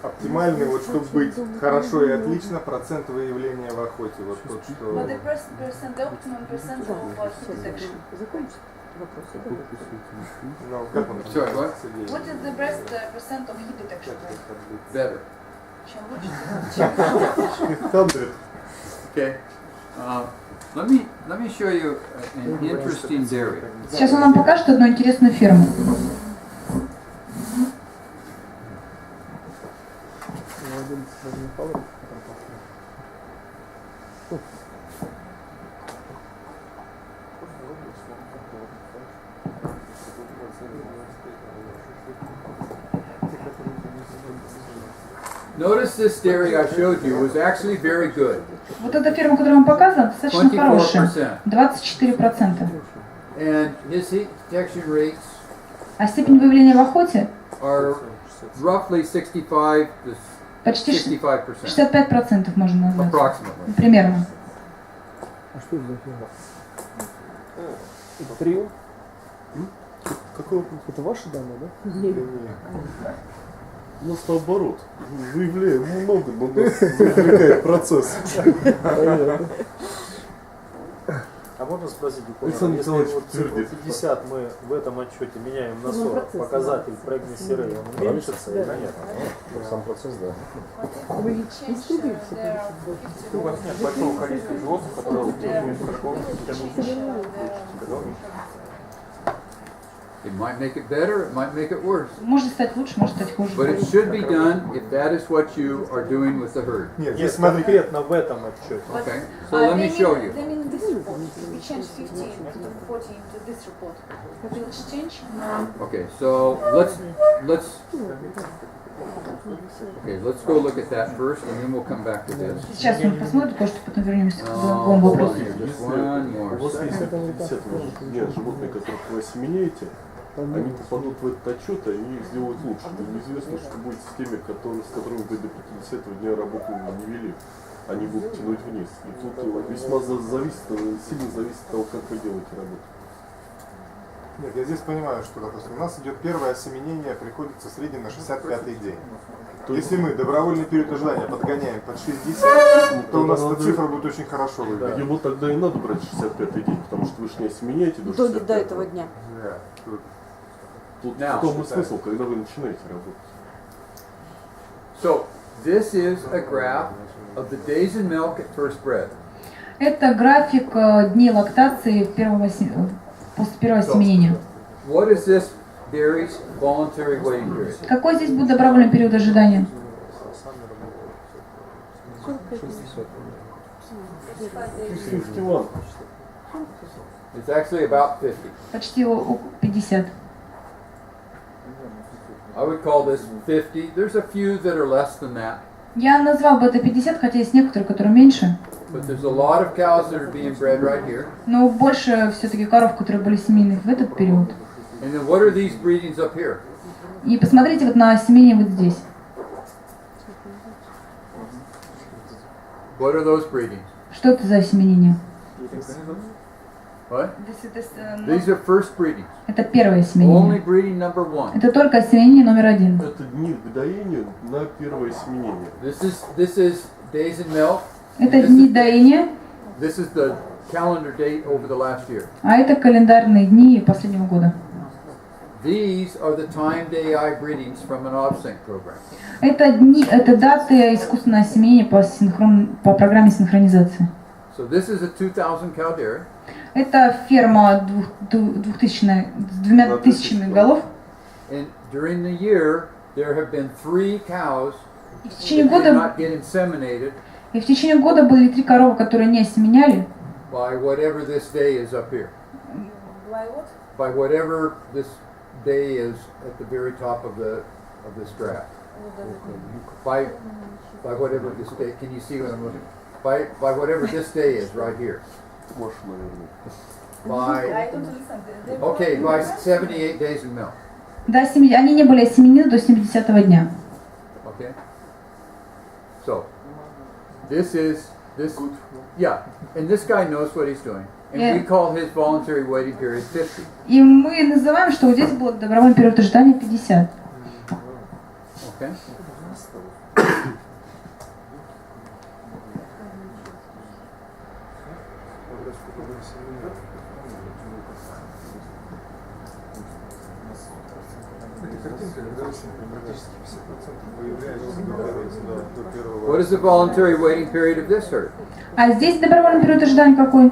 оптимальный, вот чтобы быть хорошо и отлично, процент выявления в охоте. Вот тот, что... But the optimum percent of heat detection. Ну, как он? Sorry, what? What is the best percent of heat detection rate? Better. Чем лучше? 100. Okay. Let me show you an interesting dairy. Сейчас он нам покажет одну интересную ферму. Notice this dairy I showed you was actually very good. Вот эта ферма, которую я вам показывала, достаточно 24%. хорошая. 24%. And his heat detection rates А степень выявления в охоте are roughly 65 to почти 65%, 65% можно назвать. approximately. Примерно. А что это за фирма? Это трио? Какой вопрос? Это ваши данные, да? У нас наоборот. Выявляем много, но нас завлекает процесс. А можно спросить, Александр если Николаевич вот подтвердит. 50 мы в этом отчете меняем на 40, показатель прогнессии, он уменьшится или нет? Сам процесс, да. У вас нет большого количества животных, которые имеют такого It might make it better, it might make it worse. Может стать лучше, может стать хуже. But it should be done if that is what you are doing with the herd. Нет, Нет, здесь смотри, конкретно в этом отчете. Okay, so let me show you. They mean this report. We changed 15 to 40 into this report. Will it change? Okay, so let's go look at that first, and then we'll come back to this. Сейчас мы посмотрим кое-что, потом вернемся к другому вопросу. Just one more. У вас есть 50 дней животных, которых вы осеменяете, они попадут в этот отчет, и они сделают лучше. Но неизвестно, что будет с теми, с которыми вы до 50 дня работу не вели. Они будут тянуть вниз. И тут весьма сильно зависит от того, как вы делаете работу. Нет, я здесь понимаю, что, допустим, у нас идет первое осеменение, приходится в среднем на 65-й день. Если мы добровольный период ожидания подгоняем под 60, то у нас эта цифра будет очень хорошо выглядеть. Его тогда и надо брать 65-й день, потому что вы же не осеменяете до 65-го. До этого дня. Да, Тут в том и смысл, когда вы начинаете работать. So this is a graph of the days in milk at first bred. Это график дней лактации после первого осеменения. What is this dairy's voluntary waiting period? Какой здесь будет добровольный период ожидания? 51. It's actually about 50. Почти 50. I would call this 50. There's a few that are less than that. Я назвал бы это 50, хотя есть некоторые, которые меньше. But there's a lot of cows that are being bred right here. Но больше все-таки коров, которые были семейных в этот период. And then what are these breedings up here? И посмотрите вот на осеменение вот здесь. What are those breedings? Что это за осеменение? What? These are first breedings. Это первое Only осеменение. breeding number 1. Это только осеменение номер 1. Это дни к доению на первое осеменение. This is days in milk. Это дни доения, This is the calendar date over the last year. а это календарные дни последнего года. These are the timed AI breedings from an offsync program. Это даты искусственного осеменения по программе синхронизации. So this is a 2,000 cow dairy. Это ферма 2000 с 2000 голов. And during the year, there have been 3 cows И в that течение did года, not get inseminated были 3 коровы, которые не осеменяли. by whatever this day is up here. By what? By whatever this day is at the very top of this graph. By whatever this day. Can you see what I'm looking? By whatever this day is right here. Можешь, наверное. I By don't understand. They okay, by 78 days in milk. Они не были осеменены до 70-го дня. Okay. So this. Yeah, and this guy knows what he's doing, and we Yeah. call his voluntary waiting period 50. И мы называем, что вот здесь был добровольный период ожидания 50. Okay. What is the voluntary waiting period of this herd? А здесь добровольный период ожидания какой?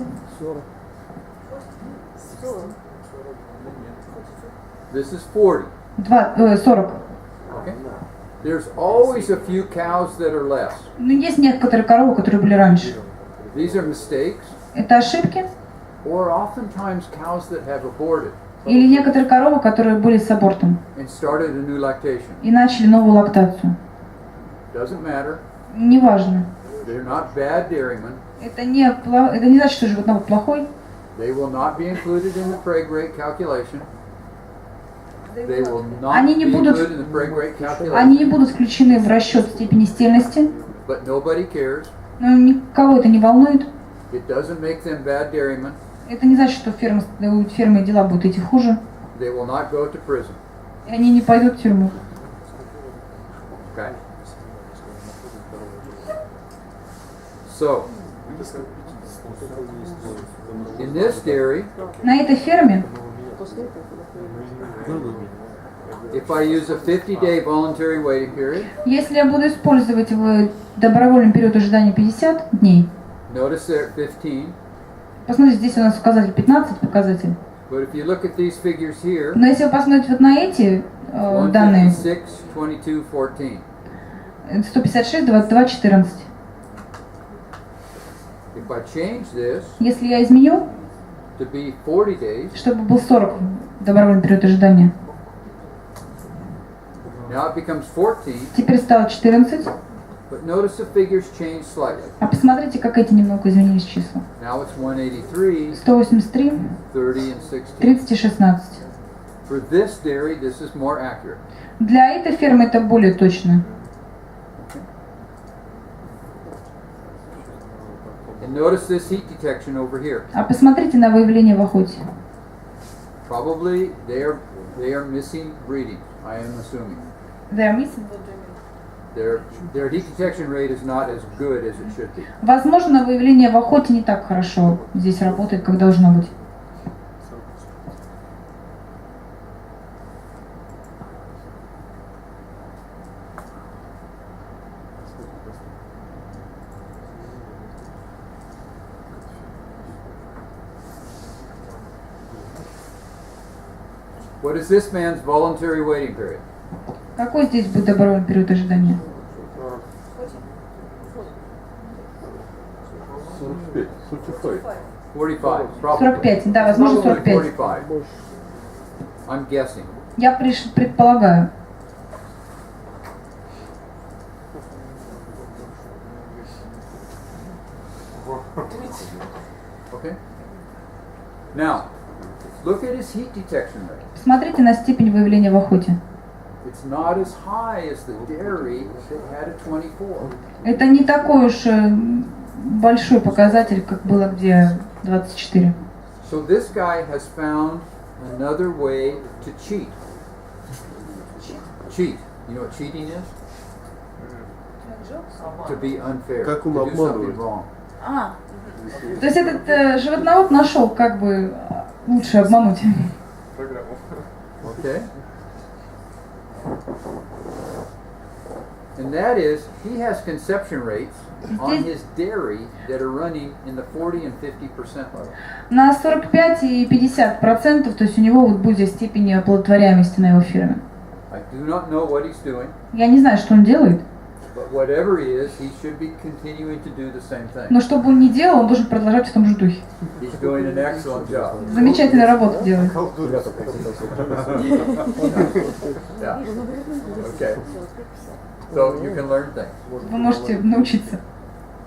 This is 40. 40. Okay. There's always a few cows that are less. Но есть некоторые коровы, которые были раньше. These are mistakes. Это ошибки. or oftentimes cows that have aborted Или некоторые коровы, которые были с абортом and started a new lactation. и начали новую лактацию. Doesn't matter. Неважно. They're not bad dairymen. Это не значит, что животновод плохой. They will not be included in the preg rate calculation. They will not Они be не будут, included in the preg rate они не calculation. будут включены в расчет степени стельности, But nobody cares. но никого это не волнует. It doesn't make them bad dairymen. Это не значит, что у фермы дела будут идти хуже, They will not go to prison. и они не пойдут в тюрьму. Okay. So, in this dairy, На этой ферме, if I use a 50-day voluntary waiting period, если я буду использовать в добровольный период ожидания 50 дней, notice there at 15, посмотрите, здесь у нас указатель 15 показатель. but if you look at these figures here, Но если вы посмотрите вот на эти данные, 156, 22, 14. 156, 22, 14. If I change this Если я изменю, to be 40 days, чтобы был 40 добровольный период ожидания, now it becomes 14, теперь стало 14, but notice the figures change slightly. а посмотрите, как эти немного изменились числа. Now it's 183, 183, 30, and 16. 30 и 16. For this dairy, this is more accurate. Для этой фермы это более точно. And notice this heat detection over here. А посмотрите на выявление в охоте. Probably they are missing breeding, I am assuming. Their heat detection rate is not as good as it should be. Возможно, выявление в охоте не так хорошо здесь работает, как должно быть. What is this man's voluntary waiting period? Какой здесь будет добровольный период ожидания? 45, 45. 45, probably. 45, да, возможно, Probably 45. 45. I'm guessing. Я предполагаю. Okay. Now, look at his heat detection rate. Смотрите на степень выявления в охоте. It's not as high as the dairy that had a 24. Это не такой уж большой показатель, как было где 24. So this guy has found another way to cheat. Cheat. You know what cheating is? To be unfair. Как он to do something обманывает? wrong. То есть этот животновод нашел, как бы лучше обмануть. Okay. And that is, he has conception rates on his dairy that are running in the 40 and 50% level. На 45 и 50%, то есть у него вот будет степень оплодотворяемости на его ферме. I do not know what he's doing, Я не знаю, что он делает, but whatever he is, he should be continuing to do the same thing. но что бы он ни делал, он должен продолжать в том же духе. He's doing an excellent job. Замечательную работу делает. Yeah. Okay. So you can learn things. Вы можете научиться.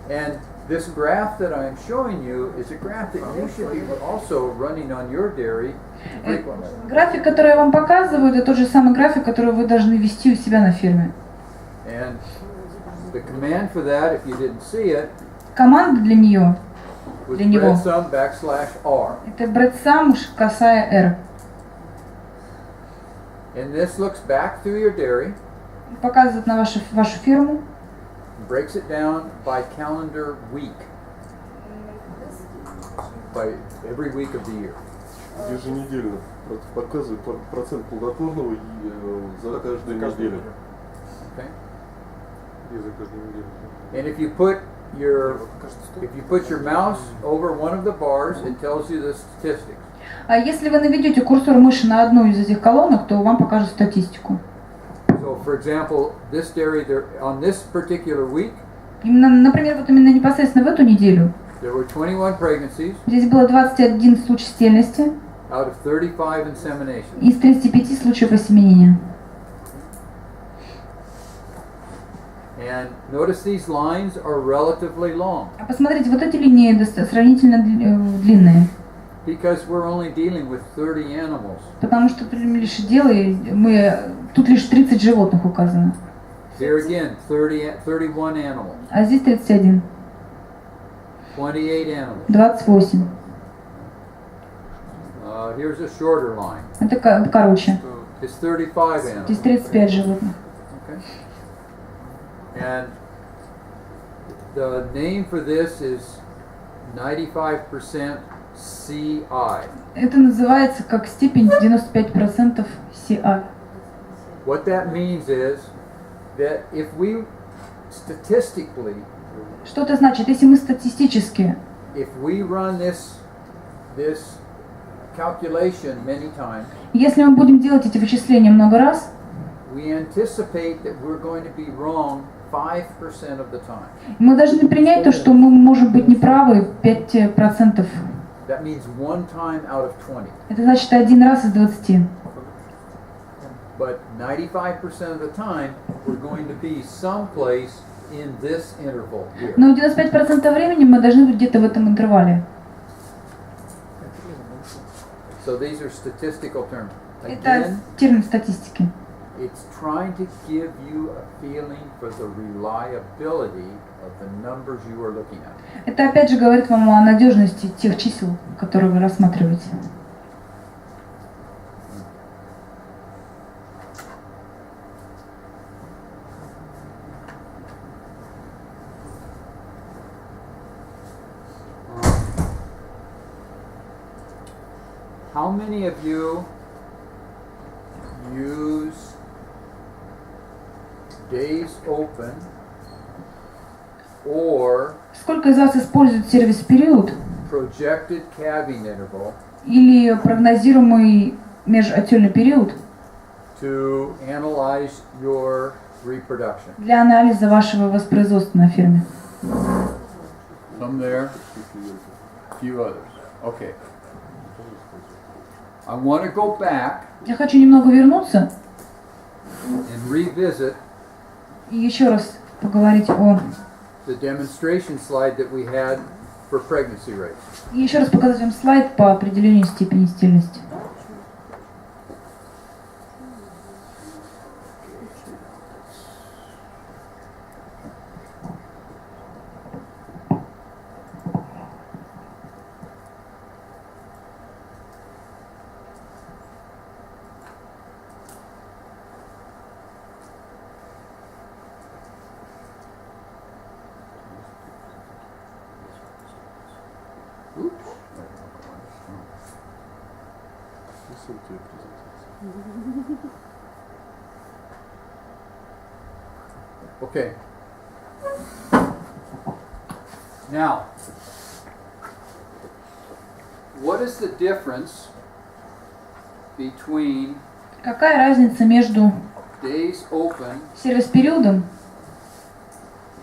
And this graph that I'm showing you is a graph that you should be also running on your dairy frequently. График, который я вам показываю, это тот же самый график, который вы должны вести у себя на ферме. And the command for that, if you didn't see it, Команда для нее, was для него, breadsum \r. это breadsum косая R. And this looks back through your dairy, Показывает на вашу ферму, breaks it down by calendar week, by every week of the year. Еженедельно показывает процент плодотворного за каждую неделю. Okay. And if you put your mouse over one of the bars, it tells you the statistics. А если вы наведете курсор мыши на одну из этих колонок, то вам покажет статистику. So, for example, this dairy, on this particular week, Именно, например, вот именно непосредственно в эту неделю There were 21 pregnancies Здесь было 21 случай стерильности out of 35 inseminations. из 35 случаев осеменения. And notice these lines are relatively long А посмотрите, вот эти линии сравнительно длинные, because we're only dealing with 30 animals. потому что тут лишь тут лишь 30 животных указано, Here again, 31 animals, а здесь 31, 28 animals. 28. Here's a shorter line. Это короче. It's 35 Здесь animals. 35 животных. Okay. And the name for this is 95% CI. Это называется как степень 95% CI. What that means is that if we statistically, Что это значит? Если мы статистически, if we run this calculation many times, если мы будем делать эти вычисления много раз, we anticipate that we're going to be wrong 5% of the time. мы должны принять то, что мы можем быть неправы 5%. That means one time out of 20. Это значит 1 раз из 20. But 95% of the time, we're going to be someplace in this interval here. Но 95% времени мы должны быть где-то в этом интервале. So these are statistical terms. Это Again, термин статистики. it's trying to give you a feeling for the reliability of the numbers you are looking at. Это опять же говорит вам о надежности тех чисел, которые вы рассматриваете. How many of you use days open or Сколько из вас использует сервис период projected calving interval или прогнозируемый межотельный период to analyze your reproduction? для анализа вашего воспроизводства на ферме? Some there, a few others. Okay. I want to go back Я хочу немного вернуться and revisit и еще раз поговорить о... the demonstration slide that we had for pregnancy rates. И еще раз показать вам слайд по определению степени стерильности. Okay. Now, what is the difference between Какая разница между days open сервис-периодом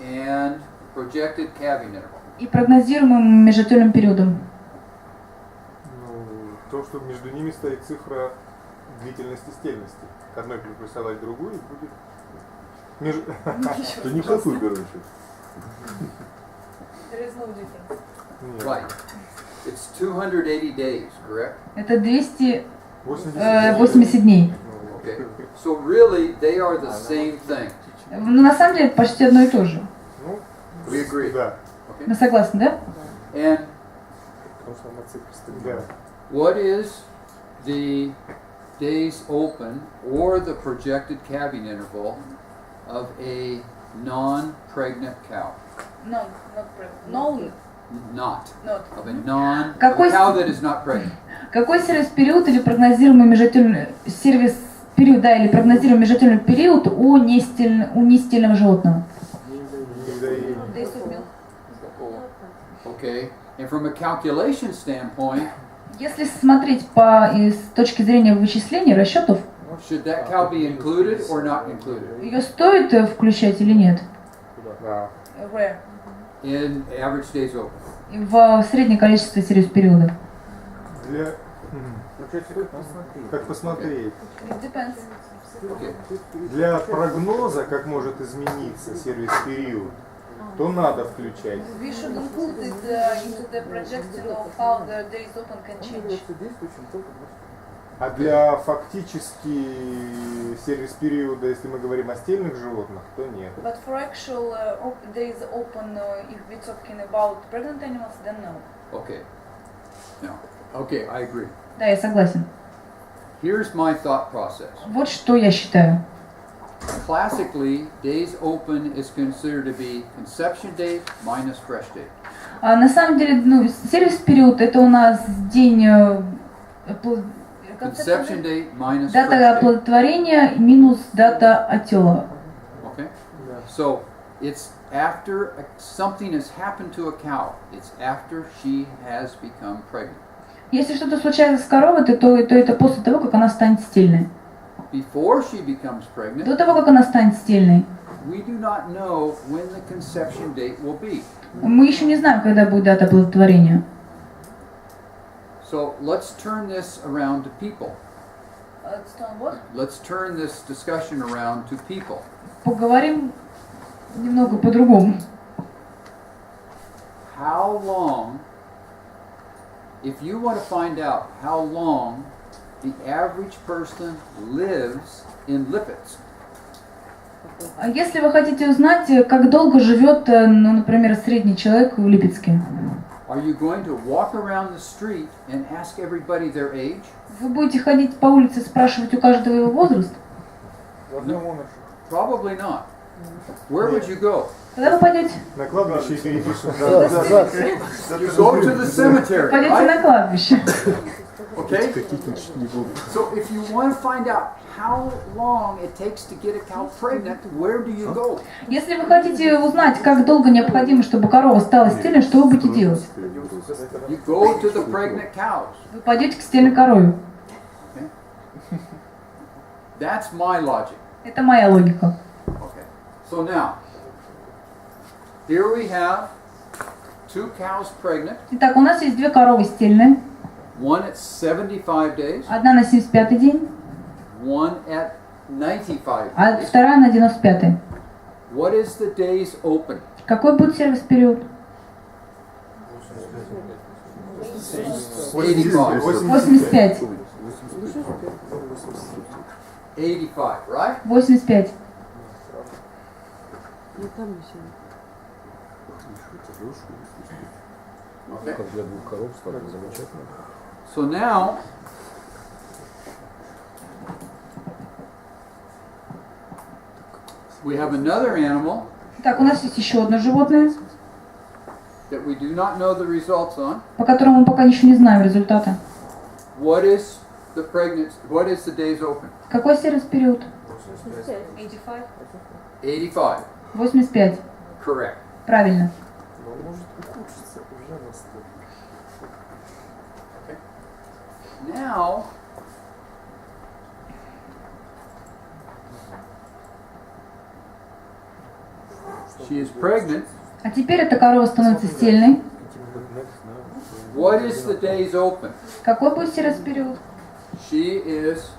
and projected calving interval? и прогнозируемым межотельным периодом? Ну, то, что между ними стоит цифра длительности стельности. К одной приписать другую и будет... Да никакой, короче. There is no difference. Нет. Right. It's 280 days, correct? Это 280 80 дней. Okay. So really, they are the same thing. Но на самом деле почти одно и то же. Ну, We agree. да. Okay. Вы согласны, да? And Потому что она цифры стоит. Да. what is the days open or the projected calving interval of a non-pregnant cow? No, not pregnant. No, Not. not. Of a non, of Какой a cow that is not pregnant. Какой сервис-период или прогнозируемый межотельный сервис-период, да, или прогнозируемый межотельный период у нестельного животного? Days of milk. Okay. And from a calculation standpoint, Если смотреть с точки зрения вычислений, расчетов, should that cow be included or not included ее стоит включать или нет? Да. Where? in average days open? в среднее количество сервис-периодов. Как посмотреть? It depends. Для прогноза, как может измениться сервис-период, то надо включать. We should include it into the projection of how the days open can change. А для фактически сервис-периода, если мы говорим о стельных животных, то нет. But for actual days open, if we're talking about pregnant animals, then no. Okay. No. Okay, I agree. Да, я согласен. Here's my thought process. Вот что я считаю. Classically, days open is considered to be conception date minus fresh date. А на самом деле, ну, сервис-период это у нас день Conception date minus fresh дата date. оплодотворения минус дата отела. Okay? So it's after something has happened to a cow. It's after she has become pregnant. Если что-то случается с коровой, то это после того, как она станет стельной. Before she becomes До pregnant, того, как она станет стельной, we do not know when the conception date will be. мы еще не знаем, когда будет дата оплодотворения. So let's turn this around to people. What? Let's turn this discussion around to people. Поговорим немного по-другому. How long, if you want to find out how long the average person lives in Lipetsk, А если вы хотите узнать, как долго живет, ну, например, средний человек в Липецке, are you going to walk around the street and ask everybody their age? вы будете ходить по улице и спрашивать у каждого его возраст? Probably not. Where would you go? Куда вы пойдете? На кладбище и перепишем. You go to the cemetery, Пойдете right? на кладбище. Okay? So if you want to find out how long it takes to get a cow pregnant, where do you go? Если вы хотите узнать, как долго необходимо, чтобы корова стала стельной, что вы будете делать? You go to the pregnant cows. Вы пойдете к стельной корове. That's my logic. Это моя логика. Okay. So now, here we have 2 cows pregnant. Итак, у нас есть две коровы стельные. One at 75 days, Одна на 75-й день, one at 95 а days. вторая на 95-й. What is the days open? Какой будет сервис-период? 85. 85. 85, right? 85. Okay. Как для двух коров стало замечательно. So now, we have another animal Так, у нас есть еще одно животное, that we do not know the results on. по которому мы пока еще не знаем результата. What is the days open? Какой сервис-период? 85. 85. 85. Correct. Правильно. Now, she is pregnant. А теперь эта корова становится стельной. What is the days open? Какой будет сервис-период? She is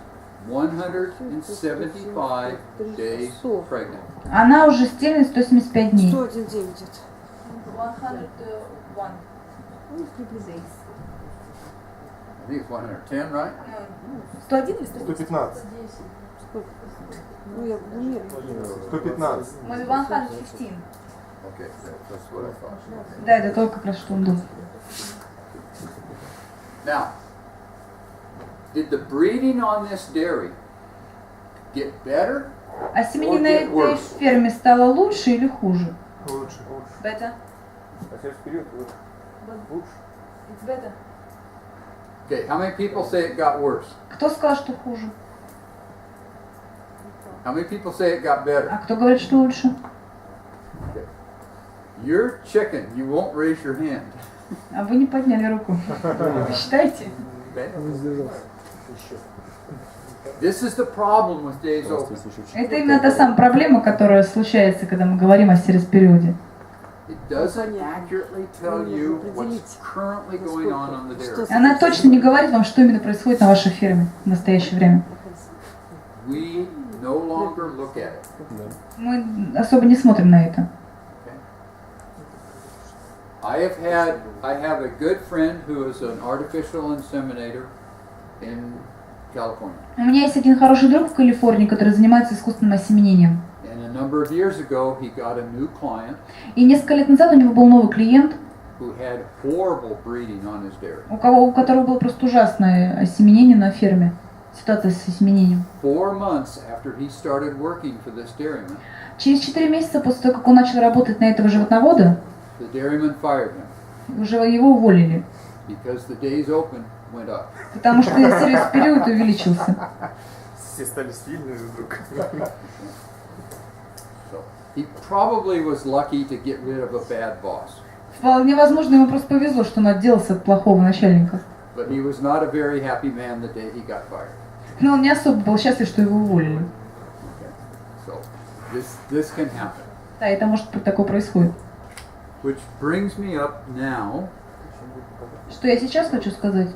175 days pregnant. Она уже стельной 175 дней. 101 день где-то. 101 days. I think it's 110, right? 101 или 110? 115. Ну, я нет. 115. Maybe 115. Okay, that's what I thought. Да, это то, как раз что он думал. Now, did the breeding on this dairy get better? А семени на этой ферме стало лучше или хуже? Лучше. Better. А через период лучше. It's better. Okay, how many people say it got worse? Кто сказал, что хуже? How many people say it got better? А кто говорит, что лучше? You're chicken, you won't raise your hand. А вы не подняли руку. Считайте. Okay? This is the problem with days open. Это именно та самая проблема, которая случается, когда мы говорим о сервис-периоде. It doesn't accurately tell you what's currently going on the dairy. Она точно не говорит вам, что именно происходит на вашей ферме в настоящее время. We no longer look at it. Мы особо не смотрим на это. I have a good friend who is an artificial inseminator in California. У меня есть один хороший друг в Калифорнии, который занимается искусственным осеменением. And a number of years ago, he got a new client И несколько лет назад у него был новый клиент, who had horrible breeding on his dairy. у которого было просто ужасное осеменение на ферме. Ситуация с осеменением. 4 months after he started working for this dairyman, Через 4 месяца после того, как он начал работать на этого животновода, the dairyman fired him уже его уволили, because the days open went up. потому что сервис-период увеличился. Все стали сильными вдруг. So he probably was lucky to get rid of a bad boss. Вполне возможно, ему просто повезло, что он отделался от плохого начальника. But he was not a very happy man the day he got fired. Но он не особо был счастлив, что его уволили. So this can happen. Да, это может такое происходит. Which brings me up now. Что я сейчас хочу сказать?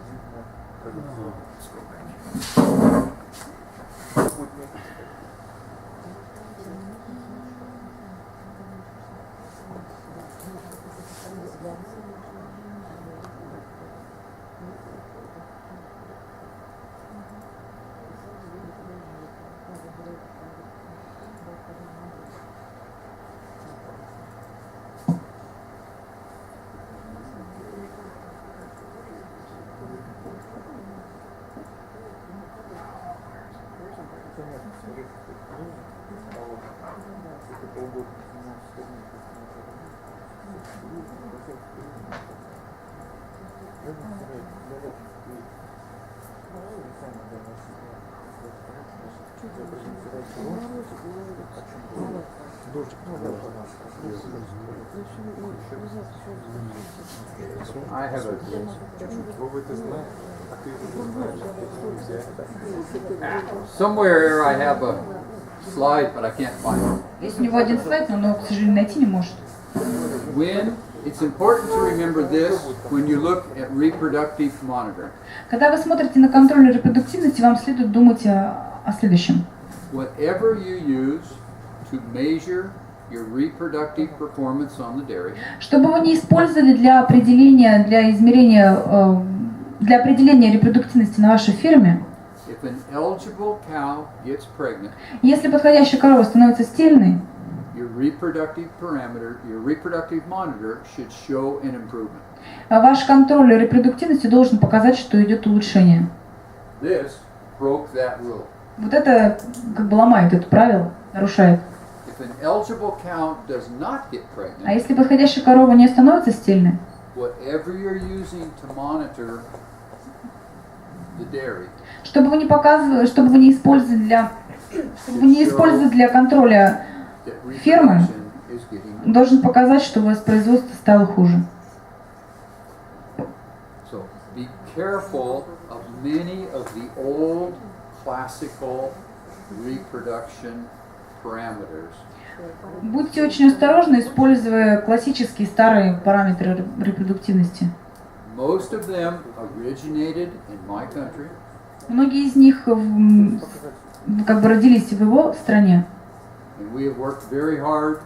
I have a somewhere I have a slide, but I can't find it. Есть у него один слайд, но он его, к сожалению, найти не может. It's important to remember this when you look at reproductive monitoring. Когда вы смотрите на контроль репродуктивности, вам следует думать о следующем. Whatever you use to measure your reproductive performance on the dairy, Что бы вы ни использовали для измерения, для определения репродуктивности на вашей ферме, if an eligible cow gets pregnant, если подходящая корова становится стельной, your reproductive monitor should show an improvement. ваш контроль репродуктивности должен показать, что идет улучшение. This broke that rule. Вот это как бы ломает это правило, нарушает. If an eligible cow does not get А pregnant, если подходящая корова не становится стельной, whatever you're using to monitor the dairy, чтобы вы не показывали, чтобы вы не использовали для контроля that фермы, reproduction is getting. должен показать, что воспроизводство стало хуже. So be careful of many of the old classical reproduction parameters. Будьте очень осторожны, используя классические старые параметры репродуктивности. Most of them originated in my country. Многие из них как бы родились в его стране. And we have worked very hard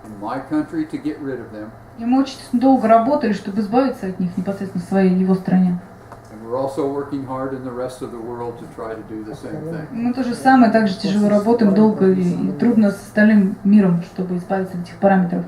in my country to get rid of them. И мы очень долго работали, чтобы избавиться от них непосредственно в своей его стране. And we're also working hard in the rest of the world to try to do the same thing. Мы то же самое, также тяжело работаем, долго и трудно с остальным миром, чтобы избавиться от этих параметров.